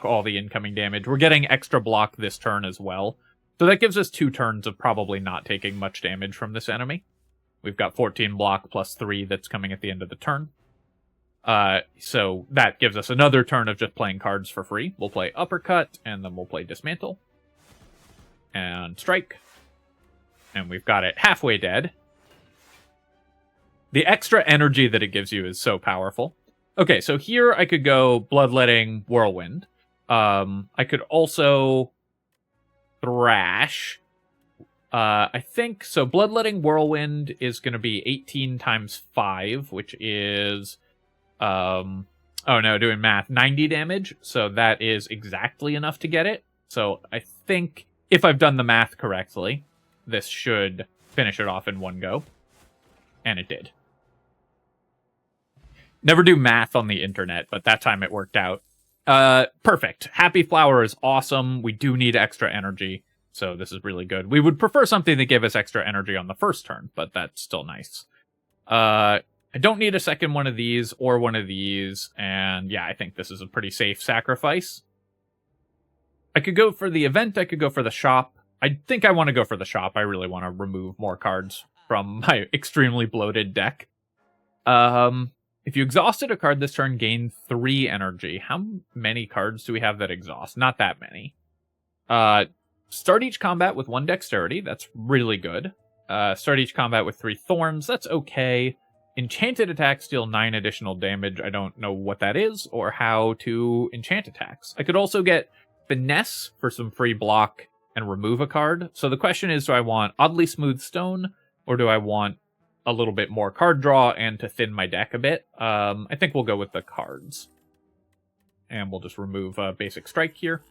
all the incoming damage. We're getting extra block this turn as well, so that gives us 2 turns of probably not taking much damage from this enemy. We've got 14 block plus 3 that's coming at the end of the turn. So that gives us another turn of just playing cards for free. We'll play Uppercut, and then we'll play Dismantle. And Strike. And we've got it halfway dead. The extra energy that it gives you is so powerful. Okay, so here I could go Bloodletting, Whirlwind. I could also Thrash. I think, so Bloodletting Whirlwind is going to be 18 times 5, which is... oh no, doing math, 90 damage, so that is exactly enough to get it. So I think, if I've done the math correctly, this should finish it off in one go. And it did. Never do math on the internet, but that time it worked out. Perfect. Happy Flower is awesome. We do need extra energy, so this is really good. We would prefer something that gave us extra energy on the first turn, but that's still nice. I don't need a second one of these or one of these, and yeah, I think this is a pretty safe sacrifice. I could go for the event, I could go for the shop. I think I want to go for the shop. I really want to remove more cards from my extremely bloated deck. If you exhausted a card this turn, gain 3 energy. How many cards do we have that exhaust? Not that many. Start each combat with 1 dexterity. That's really good. Start each combat with 3 thorns. That's okay. Enchanted attacks deal 9 additional damage. I don't know what that is or how to enchant attacks. I could also get Finesse for some free block and remove a card. So the question is, do I want Oddly Smooth Stone or do I want a little bit more card draw and to thin my deck a bit? I think we'll go with the cards. And we'll just remove a basic strike here.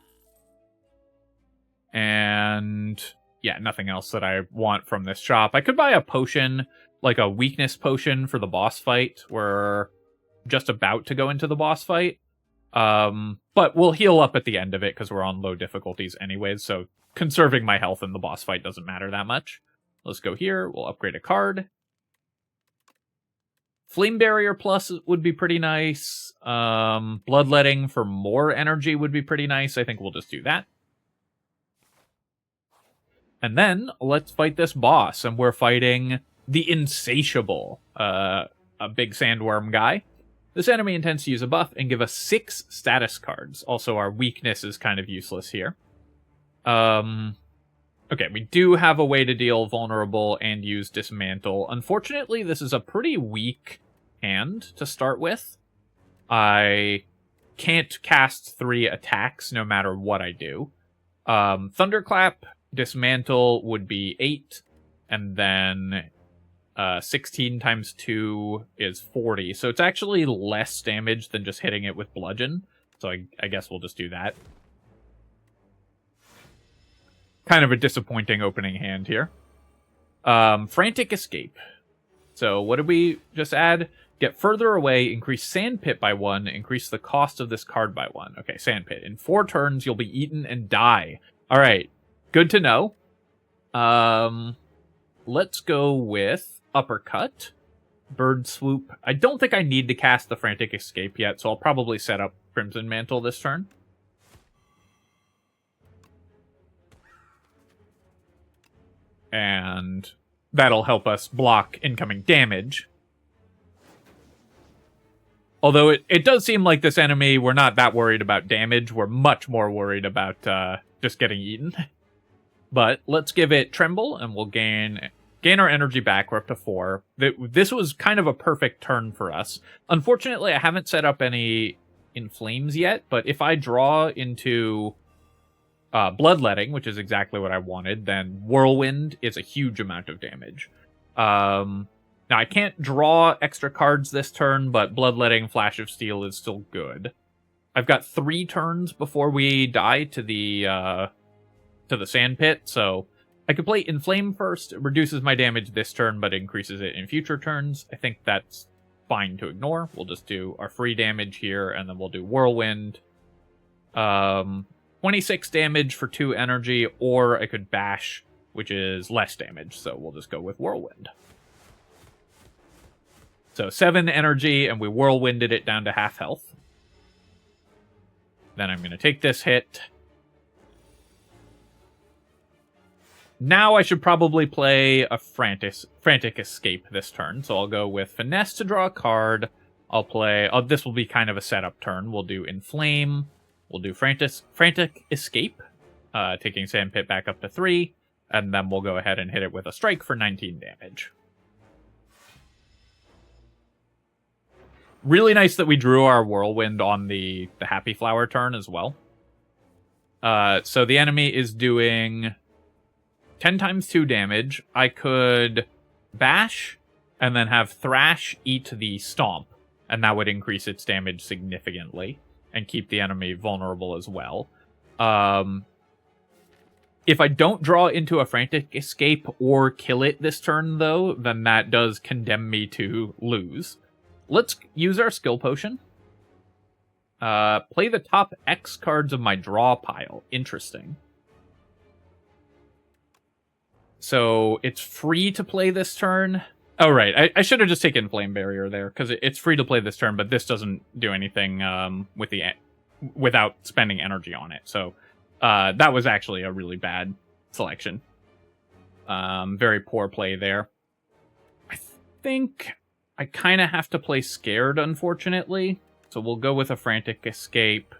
And yeah, nothing else that I want from this shop. I could buy a potion, like a weakness potion for the boss fight. We're just about to go into the boss fight. But we'll heal up at the end of it because we're on low difficulties anyways. So conserving my health in the boss fight doesn't matter that much. Let's go here. We'll upgrade a card. Flame Barrier Plus would be pretty nice. Bloodletting for more energy would be pretty nice. I think we'll just do that. And then let's fight this boss. And we're fighting the Insatiable, a big sandworm guy. This enemy intends to use a buff and give us 6 status cards. Also, our weakness is kind of useless here. Okay, we do have a way to deal vulnerable and use dismantle. Unfortunately, this is a pretty weak hand to start with. I can't cast 3 attacks no matter what I do. Thunderclap, dismantle would be 8, and then 16 times 2 is 40. So it's actually less damage than just hitting it with bludgeon. So I guess we'll just do that. kind of a disappointing opening hand here. Frantic Escape. So what did we just add? Get further away, increase Sandpit by 1, increase the cost of this card by 1. Okay, Sandpit. In 4 turns, you'll be eaten and die. All right, good to know. Let's go with Uppercut. Bird Swoop. I don't think I need to cast the Frantic Escape yet, so I'll probably set up Crimson Mantle this turn. And that'll help us block incoming damage. Although it does seem like this enemy, we're not that worried about damage. We're much more worried about just getting eaten. But let's give it Tremble, and we'll gain our energy back. We're up to 4. This was kind of a perfect turn for us. Unfortunately, I haven't set up any Inflames yet, but if I draw into Bloodletting, which is exactly what I wanted, then Whirlwind is a huge amount of damage. Now, I can't draw extra cards this turn, but Bloodletting, Flash of Steel is still good. I've got 3 turns before we die to the Sandpit, so I could play Inflame first. It reduces my damage this turn, but increases it in future turns. I think that's fine to ignore. We'll just do our free damage here, and then we'll do Whirlwind. 26 damage for 2 energy, or I could Bash, which is less damage, so we'll just go with Whirlwind. So 7 energy, and we Whirlwinded it down to half health. Then I'm going to take this hit. Now I should probably play a Frantic Escape this turn. So I'll go with Finesse to draw a card. I'll play... this will be kind of a setup turn. We'll do Inflame. We'll do Frantic Escape, taking Sandpit back up to 3. And then we'll go ahead and hit it with a Strike for 19 damage. Really nice that we drew our Whirlwind on the Happy Flower turn as well. So the enemy is doing 10 times 2 damage. I could Bash and then have Thrash eat the Stomp, and that would increase its damage significantly and keep the enemy vulnerable as well. If I don't draw into a Frantic Escape or kill it this turn, though, then that does condemn me to lose. Let's use our Skill Potion. Play the top X cards of my draw pile. Interesting. So it's free to play this turn. Oh, right. I should have just taken Flame Barrier there, because it's free to play this turn, but this doesn't do anything without spending energy on it. So that was actually a really bad selection. Very poor play there. I think I kind of have to play Scared, unfortunately. So we'll go with a Frantic Escape,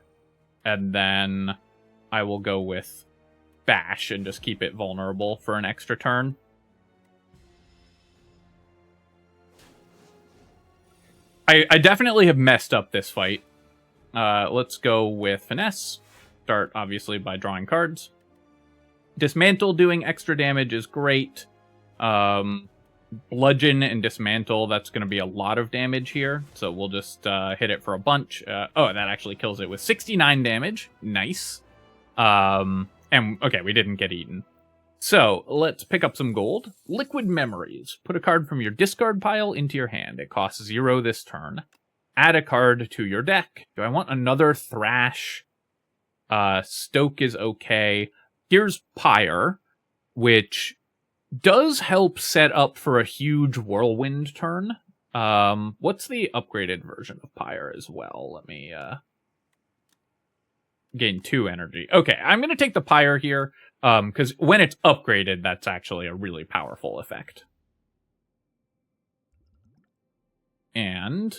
and then I will go with Bash and just keep it vulnerable for an extra turn. I definitely have messed up this fight. Let's go with Finesse. Start, obviously, by drawing cards. Dismantle doing extra damage is great. Bludgeon and Dismantle, that's going to be a lot of damage here. So we'll just hit it for a bunch. Oh, that actually kills it with 69 damage. Nice. And, okay, we didn't get eaten. So, let's pick up some gold. Liquid Memories. Put a card from your discard pile into your hand. It costs 0 this turn. Add a card to your deck. Do I want another Thrash? Stoke is okay. Here's Pyre, which does help set up for a huge Whirlwind turn. What's the upgraded version of Pyre as well? Let me gain 2 energy. Okay, I'm going to take the Pyre here, because when it's upgraded, that's actually a really powerful effect. And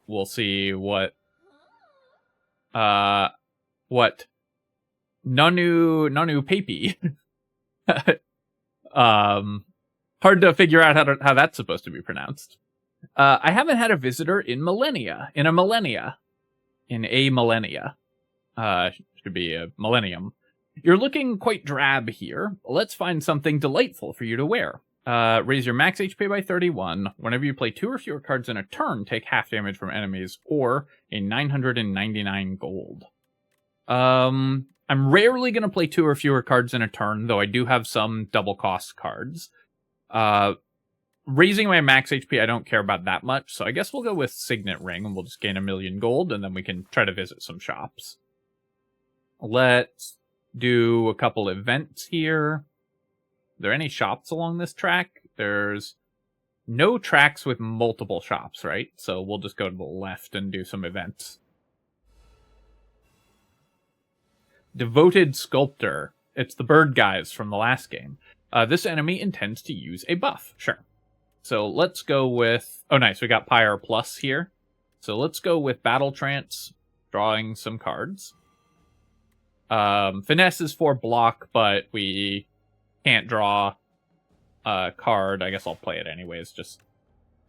we'll see what Nanu Papi. Hard to figure out how that's supposed to be pronounced. I haven't had a visitor in millennia. In a millennia. Should be a millennium. You're looking quite drab here. Let's find something delightful for you to wear. Raise your max HP by 31. Whenever you play 2 or fewer cards in a turn, take half damage from enemies, or a 999 gold. I'm rarely going to play 2 or fewer cards in a turn, though I do have some double cost cards. Raising my max HP, I don't care about that much, so I guess we'll go with Signet Ring, and we'll just gain 1,000,000 gold, and then we can try to visit some shops. Let's do a couple events here. Are there any shops along this track? There's no tracks with multiple shops, right? So we'll just go to the left and do some events. Devoted Sculptor. It's the bird guys from the last game. This enemy intends to use a buff. Sure. So let's go with... Oh, nice. We got Pyre Plus here. So let's go with Battle Trance, drawing some cards. Finesse is for block, but we can't draw a card. I guess I'll play it anyways. Just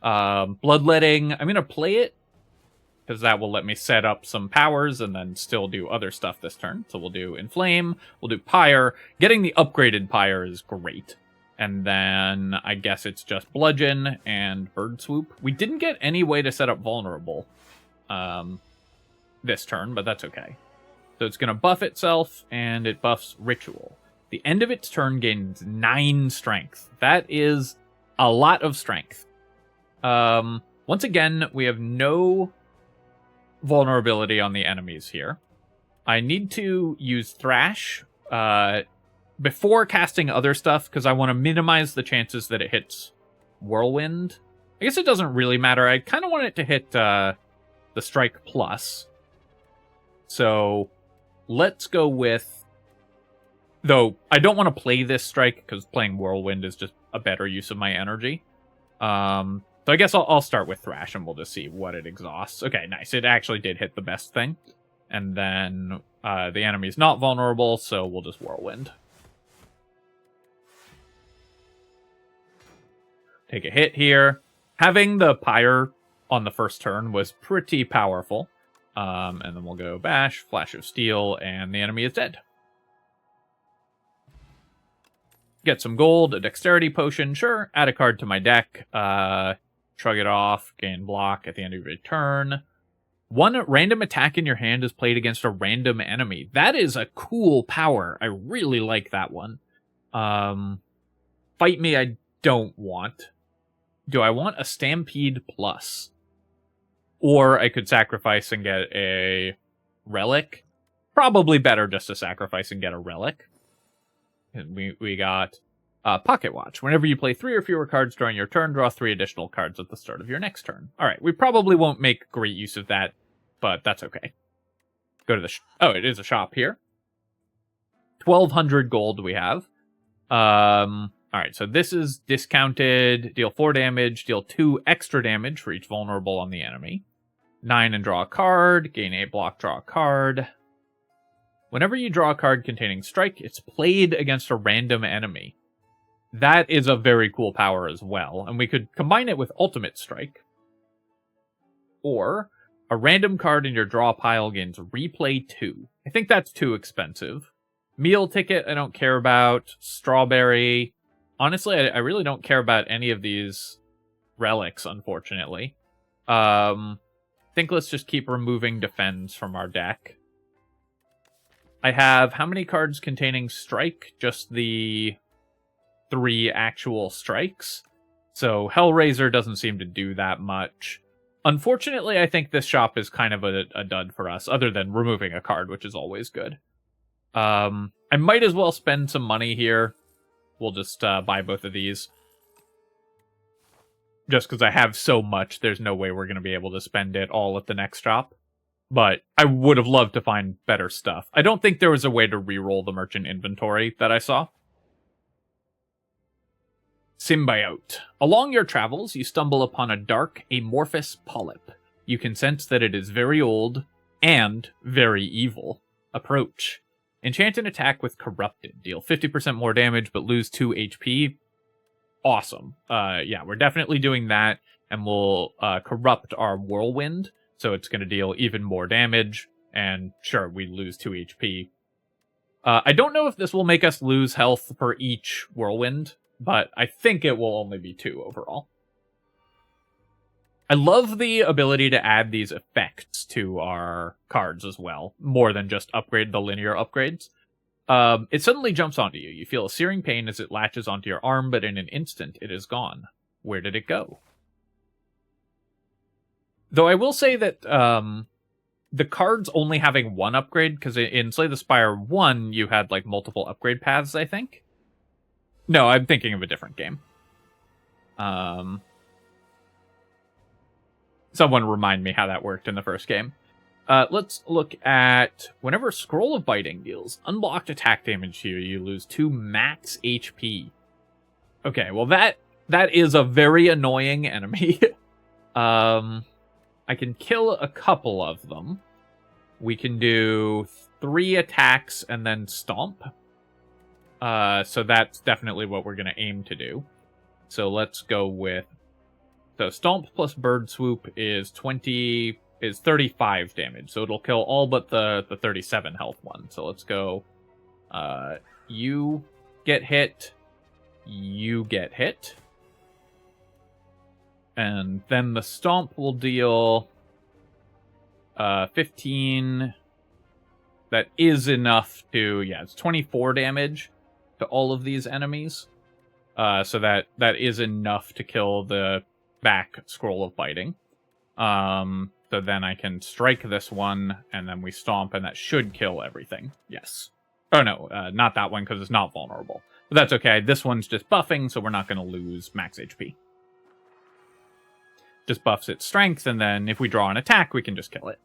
Bloodletting. I'm going to play it because that will let me set up some powers and then still do other stuff this turn. So we'll do Inflame, we'll do Pyre. Getting the upgraded Pyre is great. And then I guess it's just Bludgeon and Bird Swoop. We didn't get any way to set up Vulnerable this turn, but that's okay. So it's going to buff itself, and it buffs Ritual. The end of its turn gains 9 strength. That is a lot of strength. Once again, we have no vulnerability on the enemies here. I need to use Thrash before casting other stuff, because I want to minimize the chances that it hits Whirlwind. I guess it doesn't really matter. I kind of want it to hit the Strike Plus. So let's go with... Though, I don't want to play this Strike, because playing Whirlwind is just a better use of my energy. So I guess I'll start with Thrash, and we'll just see what it exhausts. Okay, nice. It actually did hit the best thing. And then the enemy's not vulnerable, so we'll just Whirlwind. Take a hit here. Having the Pyre on the first turn was pretty powerful. And then we'll go Bash, Flash of Steel, and the enemy is dead. Get some gold, a Dexterity Potion, sure. Add a card to my deck. Shrug it off, gain block at the end of your turn. 1 random attack in your hand is played against a random enemy. That is a cool power. I really like that one. Fight Me, I don't want. Do I want a Stampede Plus? Or I could sacrifice and get a Relic. Probably better just to sacrifice and get a Relic. And we got Pocket Watch. Whenever you play 3 or fewer cards during your turn, draw 3 additional cards at the start of your next turn. Alright, we probably won't make great use of that, but that's okay. Go to the... Oh, it is a shop here. 1,200 gold we have. Alright, so this is discounted. Deal 4 damage, deal 2 extra damage for each vulnerable on the enemy. 9 and draw a card, gain 8 block, draw a card. Whenever you draw a card containing Strike, it's played against a random enemy. That is a very cool power as well, and we could combine it with Ultimate Strike. Or, a random card in your draw pile gains Replay 2. I think that's too expensive. Meal Ticket, I don't care about. Strawberry... Honestly, I really don't care about any of these relics, unfortunately. I think let's just keep removing Defends from our deck. I have how many cards containing Strike? Just the 3 actual strikes. So Hellraiser doesn't seem to do that much. Unfortunately, I think this shop is kind of a dud for us, other than removing a card, which is always good. I might as well spend some money here. We'll just buy both of these. Just because I have so much, there's no way we're going to be able to spend it all at the next shop. But I would have loved to find better stuff. I don't think there was a way to reroll the merchant inventory that I saw. Symbiote. Along your travels, you stumble upon a dark, amorphous polyp. You can sense that it is very old and very evil. Approach. Enchant an attack with Corrupted. Deal 50% more damage, but lose 2 HP. Awesome. Yeah, we're definitely doing that, and we'll corrupt our Whirlwind, so it's going to deal even more damage, and sure, we lose 2 HP. I don't know if this will make us lose health per each Whirlwind, but I think it will only be 2 overall. I love the ability to add these effects to our cards as well, more than just upgrade the linear upgrades. It suddenly jumps onto you. You feel a searing pain as it latches onto your arm, but in an instant, it is gone. Where did it go? Though I will say that the cards only having one upgrade, because in Slay the Spire 1, you had like multiple upgrade paths, I think. No, I'm thinking of a different game. Someone remind me how that worked in the first game. Let's look at whenever Scroll of Biting deals unblocked attack damage to you, you lose 2 max HP. Okay, well that is a very annoying enemy. I can kill a couple of them. We can do 3 attacks and then stomp. So that's definitely what we're going to aim to do. So let's go with... So stomp plus bird swoop is 35 damage. So it'll kill all but the 37 health one. So let's go... you get hit. You get hit. And then the stomp will deal 15. That is enough to, yeah, it's 24 damage to all of these enemies. So that is enough to kill the back Scroll of Biting. So then I can strike this one, and then we stomp, and that should kill everything. Yes. Oh no, not that one, because it's not vulnerable. But that's okay. This one's just buffing, so we're not going to lose max HP. Just buffs its strength, and then if we draw an attack, we can just kill it.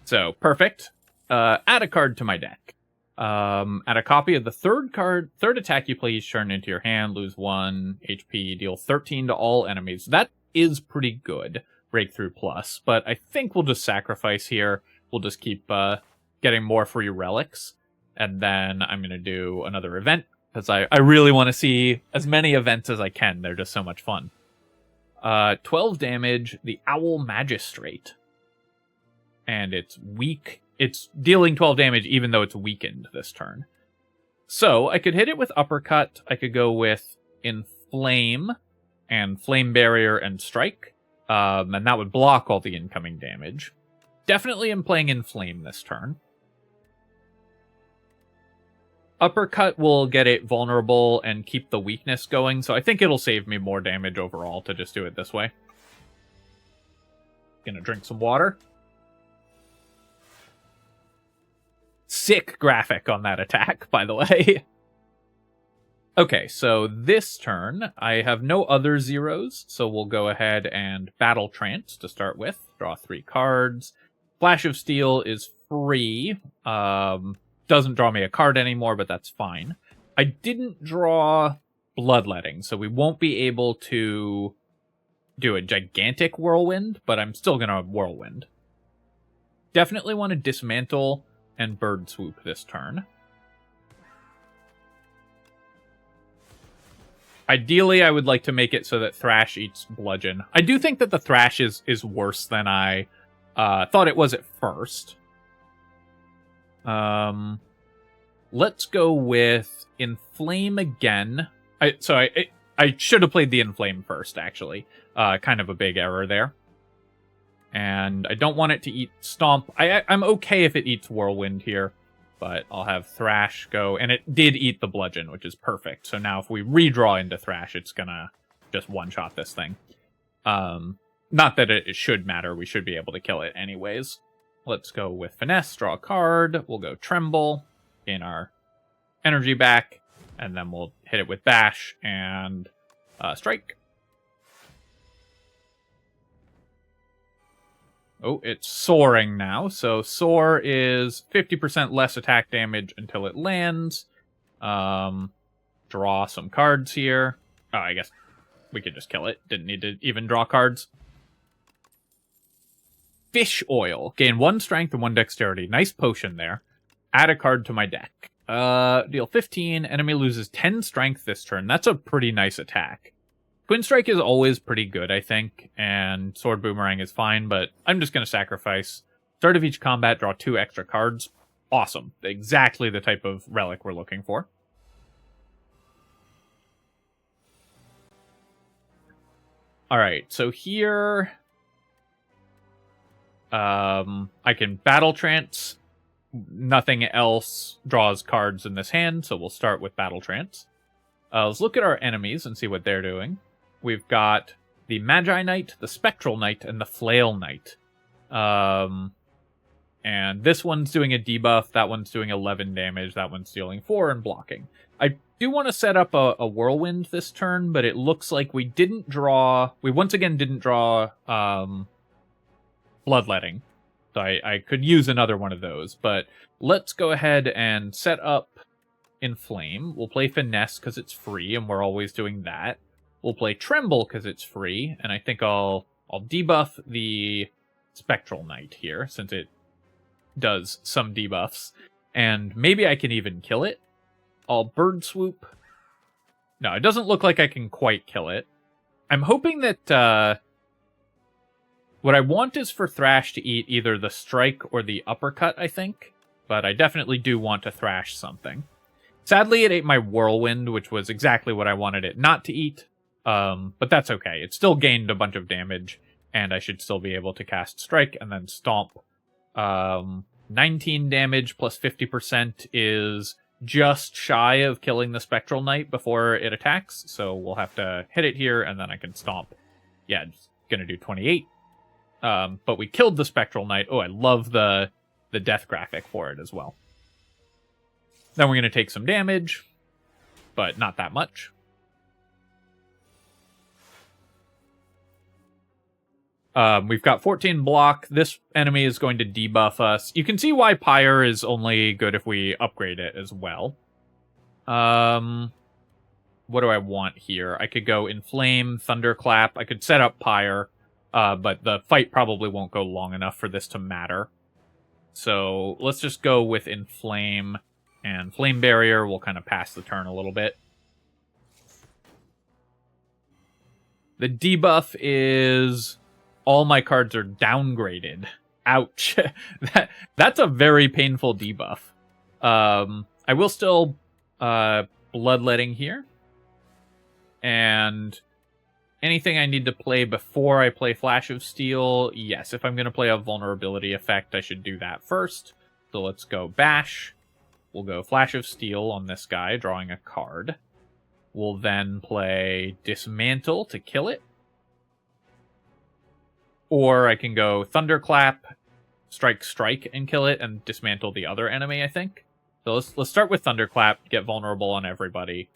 So, perfect. Add a card to my deck. Add a copy of the third attack you play each turn into your hand, lose 1 HP, deal 13 to all enemies. That is pretty good, Breakthrough Plus, but I think we'll just sacrifice here. We'll just keep getting more free relics, and then I'm going to do another event, because I really want to see as many events as I can. They're just so much fun. 12 damage, the Owl Magistrate. And it's weak. It's dealing 12 damage even though it's weakened this turn. So I could hit it with Uppercut. I could go with Inflame and Flame Barrier and Strike. And that would block all the incoming damage. Definitely am playing Inflame this turn. Uppercut will get it vulnerable and keep the weakness going, so I think it'll save me more damage overall to just do it this way. Gonna drink some water. Sick graphic on that attack, by the way. Okay, so this turn, I have no other zeros, so we'll go ahead and Battle Trance to start with. Draw 3 cards. Flash of Steel is free. Doesn't draw me a card anymore, but that's fine. I didn't draw Bloodletting, so we won't be able to do a gigantic Whirlwind, but I'm still going to Whirlwind. Definitely want to Dismantle and Bird Swoop this turn. Ideally, I would like to make it so that Thrash eats Bludgeon. I do think that the Thrash is worse than I thought it was at first. Let's go with Inflame again. I should have played the Inflame first, actually. Kind of a big error there. And I don't want it to eat Stomp. I'm okay if it eats Whirlwind here, but I'll have Thrash go. And it did eat the Bludgeon, which is perfect. So now if we redraw into Thrash, it's gonna just one-shot this thing. Not that it should matter. We should be able to kill it anyways. Let's go with Finesse, draw a card. We'll go Tremble, gain our energy back, and then we'll hit it with Bash and Strike. Oh, it's soaring now. So Soar is 50% less attack damage until it lands. Draw some cards here. Oh, I guess we could just kill it. Didn't need to even draw cards. Fish Oil. Gain 1 strength and 1 dexterity. Nice potion there. Add a card to my deck. Deal 15. Enemy loses 10 strength this turn. That's a pretty nice attack. Twin Strike is always pretty good, I think, and Sword Boomerang is fine, but I'm just going to sacrifice. Start of each combat, draw 2 extra cards. Awesome. Exactly the type of relic we're looking for. All right, so here, I can battle trance. Nothing else draws cards in this hand, so we'll start with battle trance. Let's look at our enemies and see what they're doing. We've got the Magi Knight, the Spectral Knight, and the Flail Knight. And this one's doing a debuff, that one's doing 11 damage, that one's dealing 4 and blocking. I do want to set up a Whirlwind this turn, but it looks like we once again didn't draw Bloodletting. So I could use another one of those, but let's go ahead and set up Inflame. We'll play Finesse because it's free, and we're always doing that. We'll play Tremble because it's free, and I think I'll debuff the Spectral Knight here, since it does some debuffs. And maybe I can even kill it. I'll Bird Swoop. No, it doesn't look like I can quite kill it. I'm hoping that what I want is for Thrash to eat either the Strike or the Uppercut, I think. But I definitely do want to thrash something. Sadly, it ate my Whirlwind, which was exactly what I wanted it not to eat. But that's okay. It still gained a bunch of damage, and I should still be able to cast Strike and then Stomp. 19 damage plus 50% is just shy of killing the Spectral Knight before it attacks, so we'll have to hit it here, and then I can Stomp. Yeah, it's gonna do 28. But we killed the Spectral Knight. Oh, I love the death graphic for it as well. Then we're going to take some damage, but not that much. We've got 14 block. This enemy is going to debuff us. You can see why Pyre is only good if we upgrade it as well. What do I want here? I could go Inflame, Thunderclap. I could set up Pyre, but the fight probably won't go long enough for this to matter. So let's just go with Inflame, and Flame Barrier will kind of pass the turn a little bit. The debuff is all my cards are downgraded. Ouch. That's a very painful debuff. I will still Bloodletting here. And anything I need to play before I play Flash of Steel? Yes, if I'm going to play a vulnerability effect, I should do that first. So let's go Bash. We'll go Flash of Steel on this guy, drawing a card. We'll then play Dismantle to kill it. Or I can go Thunderclap, Strike, and kill it, and dismantle the other enemy, I think. So let's start with Thunderclap, get vulnerable on everybody.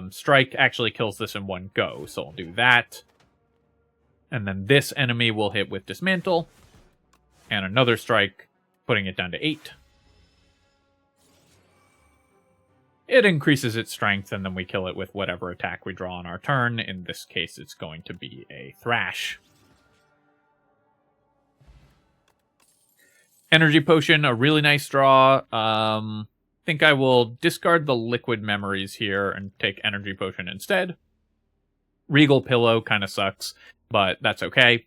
Strike actually kills this in one go, so I'll do that. And then this enemy will hit with Dismantle. And another Strike, putting it down to 8. It increases its strength, and then we kill it with whatever attack we draw on our turn. In this case, it's going to be a Thrash. Energy Potion, a really nice draw. I think I will discard the Liquid Memories here and take Energy Potion instead. Regal Pillow kind of sucks, but that's okay.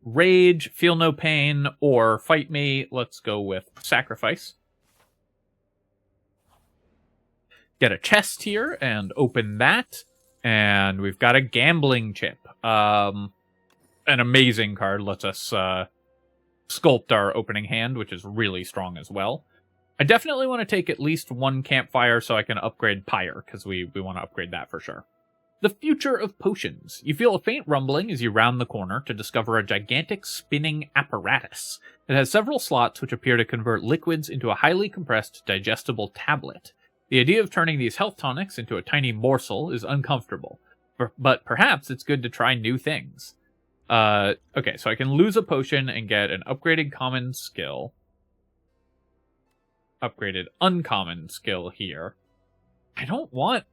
Rage, Feel No Pain, or Fight Me. Let's go with Sacrifice. Get a chest here and open that. And we've got a Gambling Chip. An amazing card. Lets us sculpt our opening hand, which is really strong as well. I definitely want to take at least one Campfire so I can upgrade Pyre, because we want to upgrade that for sure. The future of potions. You feel a faint rumbling as you round the corner to discover a gigantic spinning apparatus. It has several slots which appear to convert liquids into a highly compressed, digestible tablet. The idea of turning these health tonics into a tiny morsel is uncomfortable, but perhaps it's good to try new things. Okay, so I can lose a potion and get an upgraded common skill. Upgraded uncommon skill here. I don't want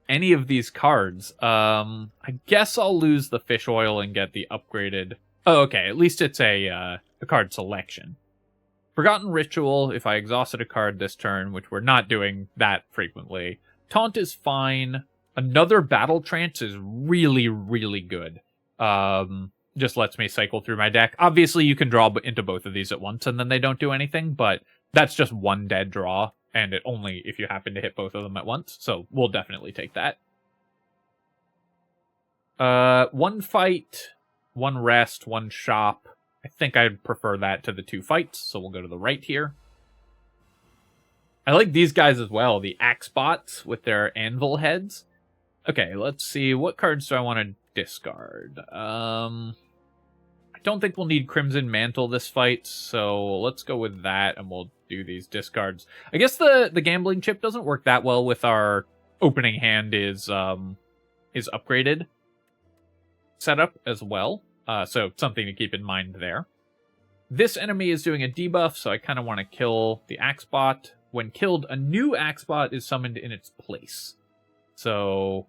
any of these cards. I guess I'll lose the fish oil and get the upgraded... Oh, okay, at least it's a card selection. Forgotten Ritual, if I exhausted a card this turn, which we're not doing that frequently. Taunt is fine. Another Battle Trance is really, really good. Just lets me cycle through my deck. Obviously, you can draw into both of these at once, and then they don't do anything, but that's just one dead draw, and it only if you happen to hit both of them at once, so we'll definitely take that. One fight, one rest, one shop. I think I'd prefer that to the 2 fights, so we'll go to the right here. I like these guys as well, the axe bots with their anvil heads. Okay, let's see. What cards do I want to discard? I don't think we'll need Crimson Mantle this fight, so let's go with that, and we'll do these discards. I guess the gambling chip doesn't work that well with our opening hand is upgraded setup as well, so something to keep in mind there. This enemy is doing a debuff, so I kind of want to kill the axe bot. When killed, a new axe bot is summoned in its place. So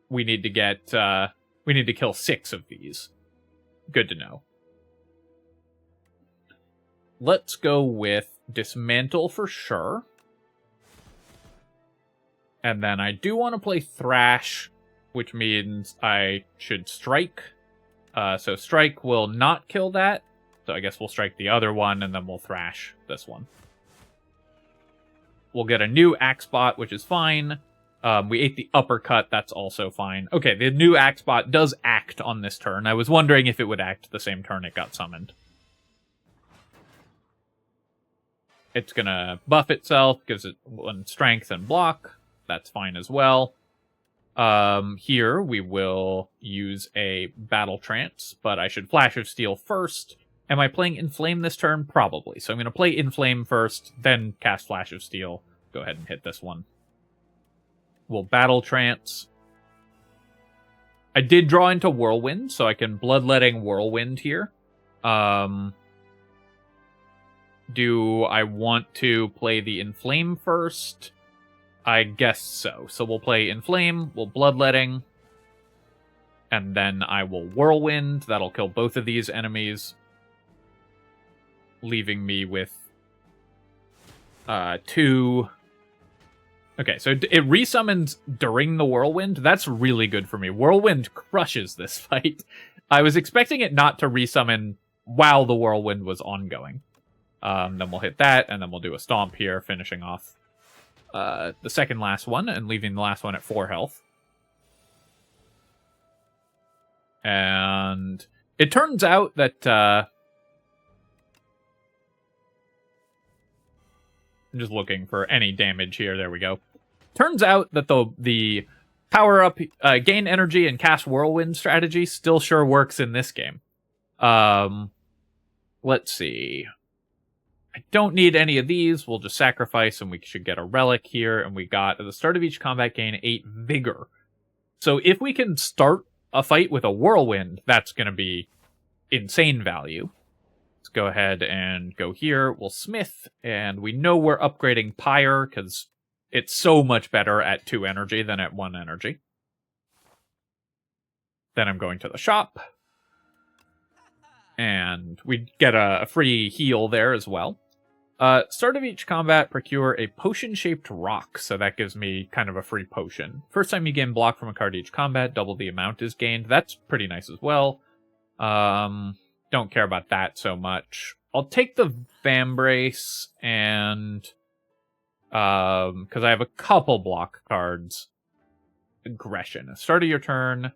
we need to kill 6 of these. Good to know. Let's go with Dismantle for sure. And then I do want to play Thrash, which means I should Strike. So Strike will not kill that. So I guess we'll strike the other one, and then we'll Thrash this one. We'll get a new axe bot, which is fine. We ate the uppercut, that's also fine. Okay, the new axe bot does act on this turn. I was wondering if it would act the same turn it got summoned. It's gonna buff itself, gives it 1 strength and block. That's fine as well. Here we will use a Battle Trance, but I should Flash of Steel first. Am I playing Inflame this turn? Probably. So I'm going to play Inflame first, then cast Flash of Steel. Go ahead and hit this one. We'll Battle Trance. I did draw into Whirlwind, so I can Bloodletting Whirlwind here. Do I want to play the Inflame first? I guess so. So we'll play Inflame, we'll Bloodletting, and then I will Whirlwind. That'll kill both of these enemies, leaving me with 2. Okay, so it resummons during the Whirlwind. That's really good for me. Whirlwind crushes this fight. I was expecting it not to resummon while the Whirlwind was ongoing. Then we'll hit that, and then we'll do a Stomp here, finishing off the second last one, and leaving the last one at 4 health. And it turns out that I'm just looking for any damage here. There we go. Turns out that the power-up, gain energy, and cast Whirlwind strategy still sure works in this game. Let's see. I don't need any of these. We'll just sacrifice, and we should get a Relic here. And we got, at the start of each combat, gain 8 Vigor. So if we can start a fight with a Whirlwind, that's going to be insane value. Let's go ahead and go here. We'll Smith, and we know we're upgrading Pyre, because it's so much better at 2 energy than at 1 energy. Then I'm going to the shop. And we get a free heal there as well. Start of each combat, procure a potion-shaped rock, so that gives me kind of a free potion. First time you gain block from a card each combat, double the amount is gained. That's pretty nice as well. Don't care about that so much. I'll take the Vambrace, and because I have a couple block cards. Aggression. Start of your turn,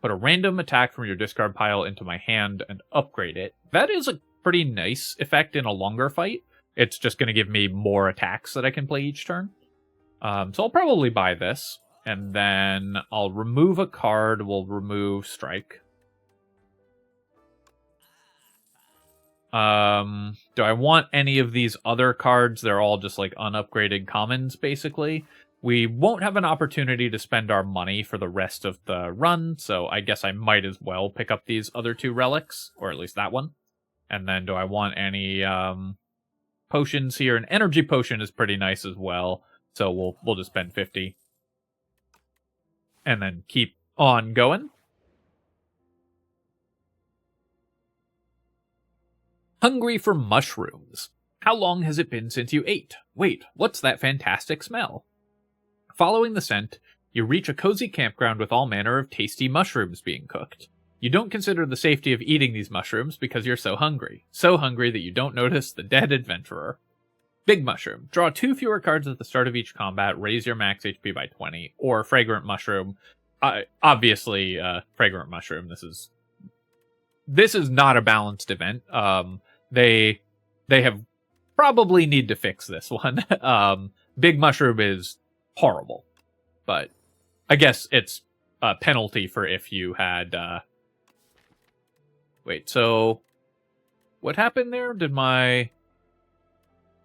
put a random attack from your discard pile into my hand and upgrade it. That is a pretty nice effect in a longer fight. It's just going to give me more attacks that I can play each turn. So I'll probably buy this. And then I'll remove a card. We'll remove Strike. Do I want any of these other cards? They're all just like unupgraded commons, basically. We won't have an opportunity to spend our money for the rest of the run, so I guess I might as well pick up these other 2 relics, or at least that one. And then do I want any potions here? An energy potion is pretty nice as well, so we'll just spend 50. And then keep on going. Hungry for mushrooms. How long has it been since you ate? Wait, what's that fantastic smell? Following the scent, you reach a cozy campground with all manner of tasty mushrooms being cooked. You don't consider the safety of eating these mushrooms because you're so hungry that you don't notice the dead adventurer. Big Mushroom. Draw 2 fewer cards at the start of each combat, raise your max HP by 20, or Fragrant Mushroom. Obviously, Fragrant Mushroom. This is not a balanced event. They have probably need to fix this one. Big Mushroom is horrible, but I guess it's a penalty for if you had. Wait, so what happened there? Did my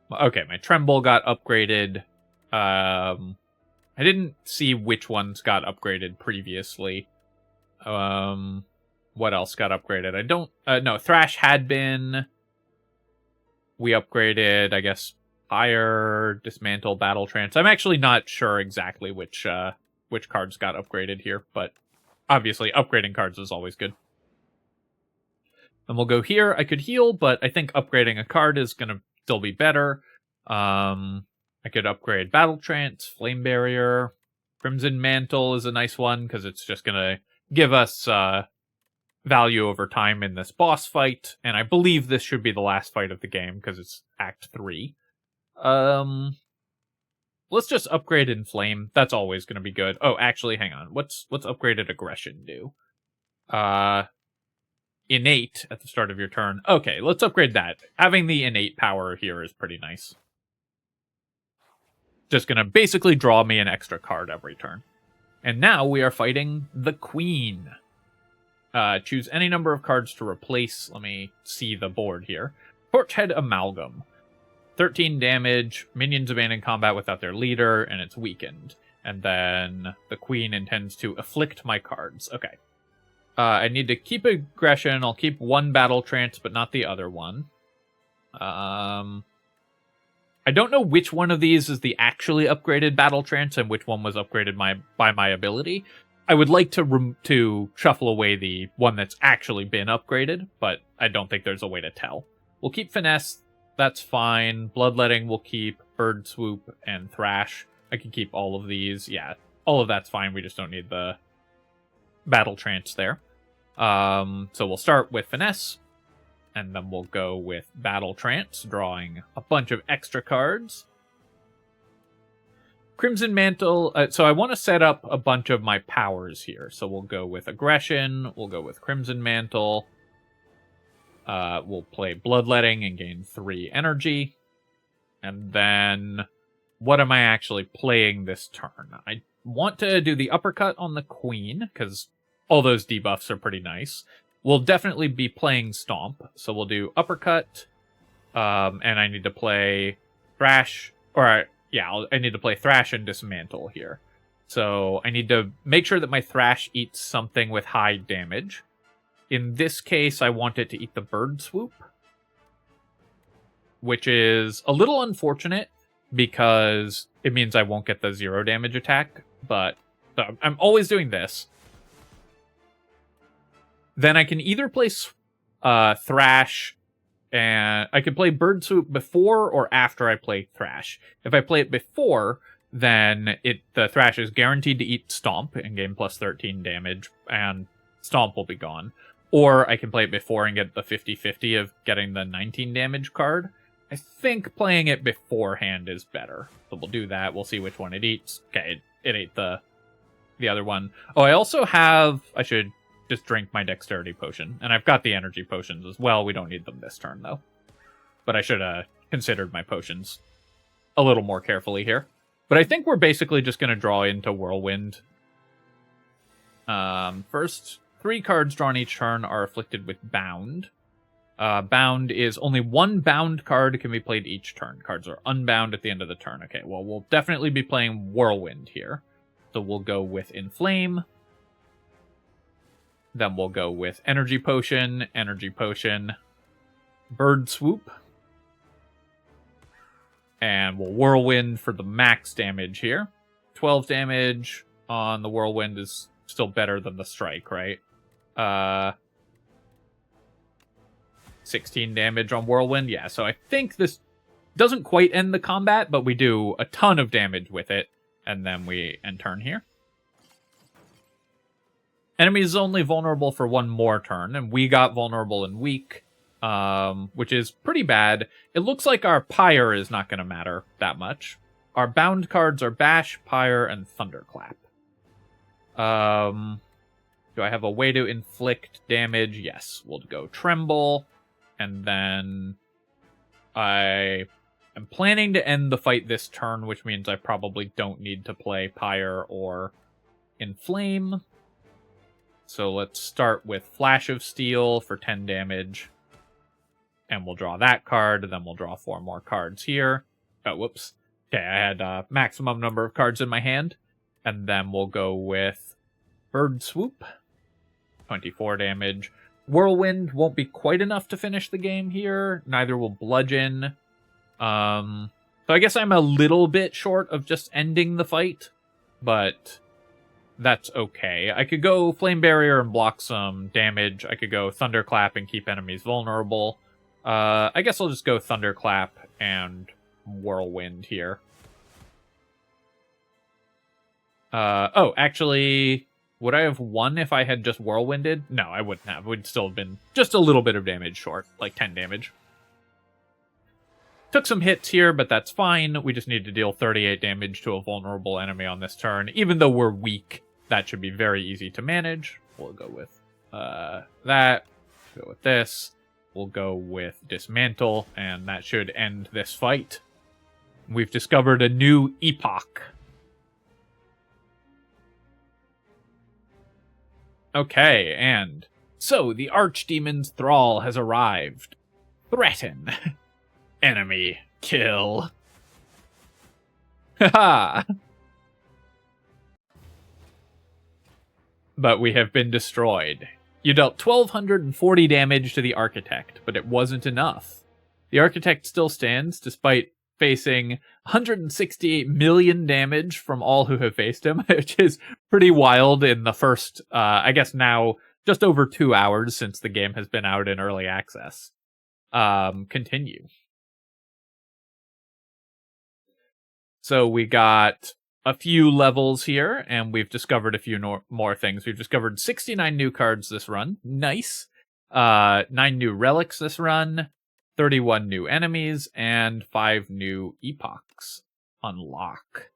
Tremble got upgraded. I didn't see which ones got upgraded previously. What else got upgraded? I don't... no, Thrash had been... We upgraded, I guess, Fire, Dismantle, Battle Trance. I'm actually not sure exactly which cards got upgraded here, but obviously upgrading cards is always good. And we'll go here. I could heal, but I think upgrading a card is going to still be better. I could upgrade Battle Trance, Flame Barrier. Crimson Mantle is a nice one, because it's just going to give us value over time in this boss fight. And I believe this should be the last fight of the game, because it's Act 3. Let's just upgrade Inflame. That's always going to be good. Oh, actually, hang on. What's upgraded Aggression do? Innate at the start of your turn. Okay, let's upgrade that. Having the innate power here is pretty nice. Just gonna basically draw me an extra card every turn. And now we are fighting the Queen. Choose any number of cards to replace. Let me see the board here. Torchhead Amalgam. 13 damage, minions abandon combat without their leader, and it's weakened. And then the Queen intends to afflict my cards. Okay. I need to keep aggression. I'll keep one Battle Trance, but not the other one. I don't know which one of these is the actually upgraded Battle Trance and which one was upgraded by my ability. I would like to shuffle away the one that's actually been upgraded, but I don't think there's a way to tell. We'll keep Finesse. That's fine. Bloodletting we'll keep. Bird Swoop and Thrash. I can keep all of these. Yeah, all of that's fine. We just don't need the Battle Trance there. So we'll start with Finesse. And then we'll go with Battle Trance, drawing a bunch of extra cards. Crimson Mantle. So I want to set up a bunch of my powers here. So we'll go with Aggression. We'll go with Crimson Mantle. We'll play Bloodletting and gain 3 energy. And then, what am I actually playing this turn? I want to do the Uppercut on the Queen, because all those debuffs are pretty nice. We'll definitely be playing Stomp, so we'll do Uppercut, and I need to play Thrash, I need to play Thrash and Dismantle here. So I need to make sure that my Thrash eats something with high damage. In this case, I want it to eat the Bird Swoop, which is a little unfortunate, because it means I won't get the 0 damage attack, but so I'm always doing this. Then I can either play Thrash, and I can play Bird Swoop before or after I play Thrash. If I play it before, then the Thrash is guaranteed to eat Stomp and gain plus 13 damage, and Stomp will be gone. Or I can play it before and get the 50-50 of getting the 19 damage card. I think playing it beforehand is better. So we'll do that. We'll see which one it eats. Okay, it ate the other one. Oh, I also have... I should just drink my Dexterity Potion. And I've got the Energy Potions as well. We don't need them this turn, though. But I should have considered my potions a little more carefully here. But I think we're basically just going to draw into Whirlwind. First, 3 cards drawn each turn are afflicted with Bound. Bound is only 1 bound card can be played each turn. Cards are unbound at the end of the turn. Okay, well, we'll definitely be playing Whirlwind here. So we'll go with Inflame. Then we'll go with Energy Potion, Bird Swoop. And we'll Whirlwind for the max damage here. 12 damage on the Whirlwind is still better than the Strike, right? 16 damage on Whirlwind. Yeah, so I think this doesn't quite end the combat, but we do a ton of damage with it. And then we end turn here. Enemy is only vulnerable for 1 more turn, and we got vulnerable and weak, which is pretty bad. It looks like our Pyre is not going to matter that much. Our bound cards are Bash, Pyre, and Thunderclap. Do I have a way to inflict damage? Yes, we'll go Tremble. And then I am planning to end the fight this turn, which means I probably don't need to play Pyre or Inflame. So let's start with Flash of Steel for 10 damage. And we'll draw that card, then we'll draw 4 more cards here. Oh, whoops. Okay, I had a maximum number of cards in my hand. And then we'll go with Bird Swoop. 24 damage. Whirlwind won't be quite enough to finish the game here. Neither will Bludgeon. So I guess I'm a little bit short of just ending the fight. But that's okay. I could go Flame Barrier and block some damage. I could go Thunderclap and keep enemies vulnerable. I guess I'll just go Thunderclap and Whirlwind here. Oh, actually, would I have won if I had just Whirlwinded? No, I wouldn't have. It would still have been just a little bit of damage short, like 10 damage. Took some hits here, but that's fine. We just need to deal 38 damage to a vulnerable enemy on this turn. Even though we're weak, that should be very easy to manage. We'll go with that. Go with this. We'll go with Dismantle, and that should end this fight. We've discovered a new Epoch. Okay, and so the Archdemon's Thrall has arrived. Threaten. Enemy. Kill. Haha. But we have been destroyed. You dealt 1,240 damage to the Architect, but it wasn't enough. The Architect still stands, despite facing 168 million damage from all who have faced him, which is pretty wild in the first, I guess now, just over 2 hours since the game has been out in early access. Continue. So we got a few levels here, and we've discovered a few more things. We've discovered 69 new cards this run. Nice. 9 new relics this run. 31 new enemies, and 5 new epochs. Unlock.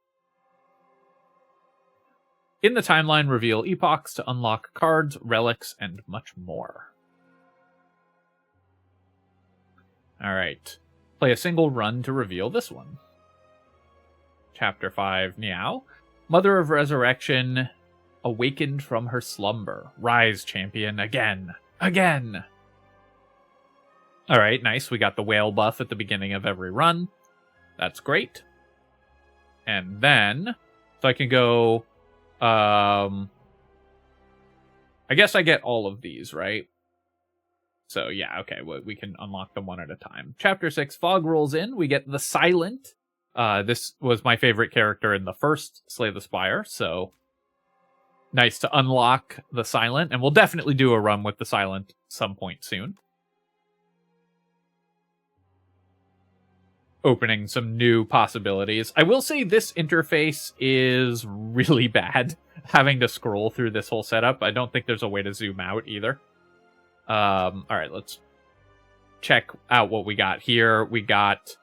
In the timeline, reveal epochs to unlock cards, relics, and much more. Alright. Play a single run to reveal this one. Chapter 5, Niao. Mother of Resurrection, awakened from her slumber. Rise, champion, again. Again! Alright, nice. We got the whale buff at the beginning of every run. That's great. And then, so I can go, I guess I get all of these, right? So yeah, okay, well, we can unlock them one at a time. Chapter 6, Fog rolls in. We get the Silent. This was my favorite character in the first Slay the Spire, so nice to unlock the Silent. And we'll definitely do a run with the Silent some point soon. Opening some new possibilities. I will say this interface is really bad, having to scroll through this whole setup. I don't think there's a way to zoom out either. Alright, let's check out what we got here. We got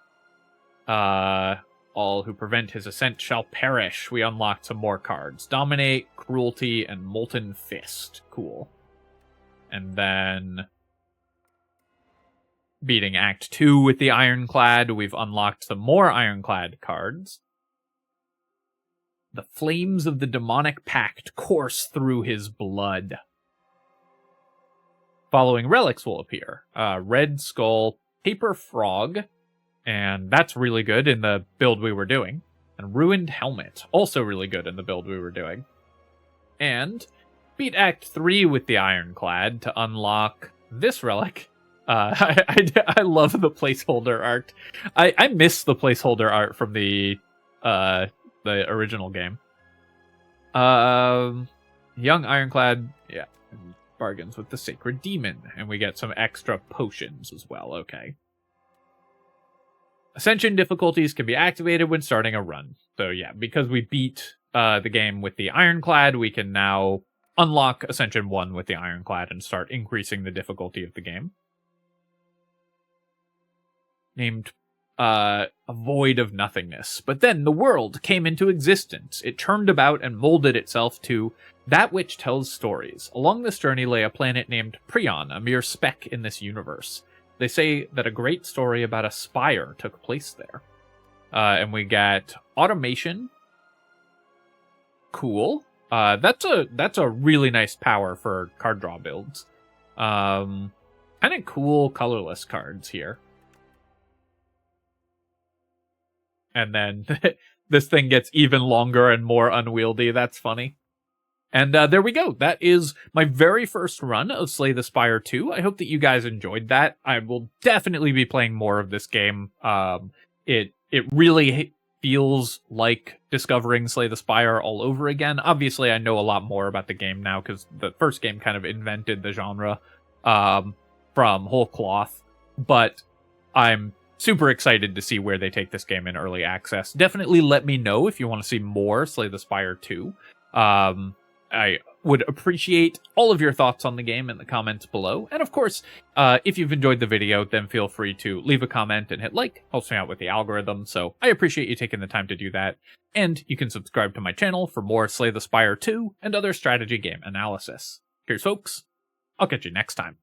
all who prevent his ascent shall perish. We unlocked some more cards. Dominate, Cruelty, and Molten Fist. Cool. And then beating Act 2 with the Ironclad, we've unlocked some more Ironclad cards. The flames of the demonic pact course through his blood. Following relics will appear. Red Skull, Paper Frog, and that's really good in the build we were doing. And Ruined Helmet, also really good in the build we were doing. And beat Act 3 with the Ironclad to unlock this relic. I love the placeholder art. I miss the placeholder art from the original game. Young Ironclad, yeah, bargains with the Sacred Demon, and we get some extra potions as well. Okay. Ascension difficulties can be activated when starting a run. So yeah, because we beat the game with the Ironclad, we can now unlock Ascension 1 with the Ironclad and start increasing the difficulty of the game. Named a void of nothingness. But then the world came into existence. It turned about and molded itself to that which tells stories. Along this journey lay a planet named Prion, a mere speck in this universe. They say that a great story about a spire took place there. And we got automation. Cool. That's a really nice power for card draw builds. Kind of cool colorless cards here. And then this thing gets even longer and more unwieldy. That's funny. And there we go. That is my very first run of Slay the Spire 2. I hope that you guys enjoyed that. I will definitely be playing more of this game. It really feels like discovering Slay the Spire all over again. Obviously, I know a lot more about the game now because the first game kind of invented the genre from whole cloth. But I'm super excited to see where they take this game in early access. Definitely let me know if you want to see more Slay the Spire 2. I would appreciate all of your thoughts on the game in the comments below. And of course, if you've enjoyed the video, then feel free to leave a comment and hit like. Helps me out with the algorithm, so I appreciate you taking the time to do that. And you can subscribe to my channel for more Slay the Spire 2 and other strategy game analysis. Cheers, folks. I'll catch you next time.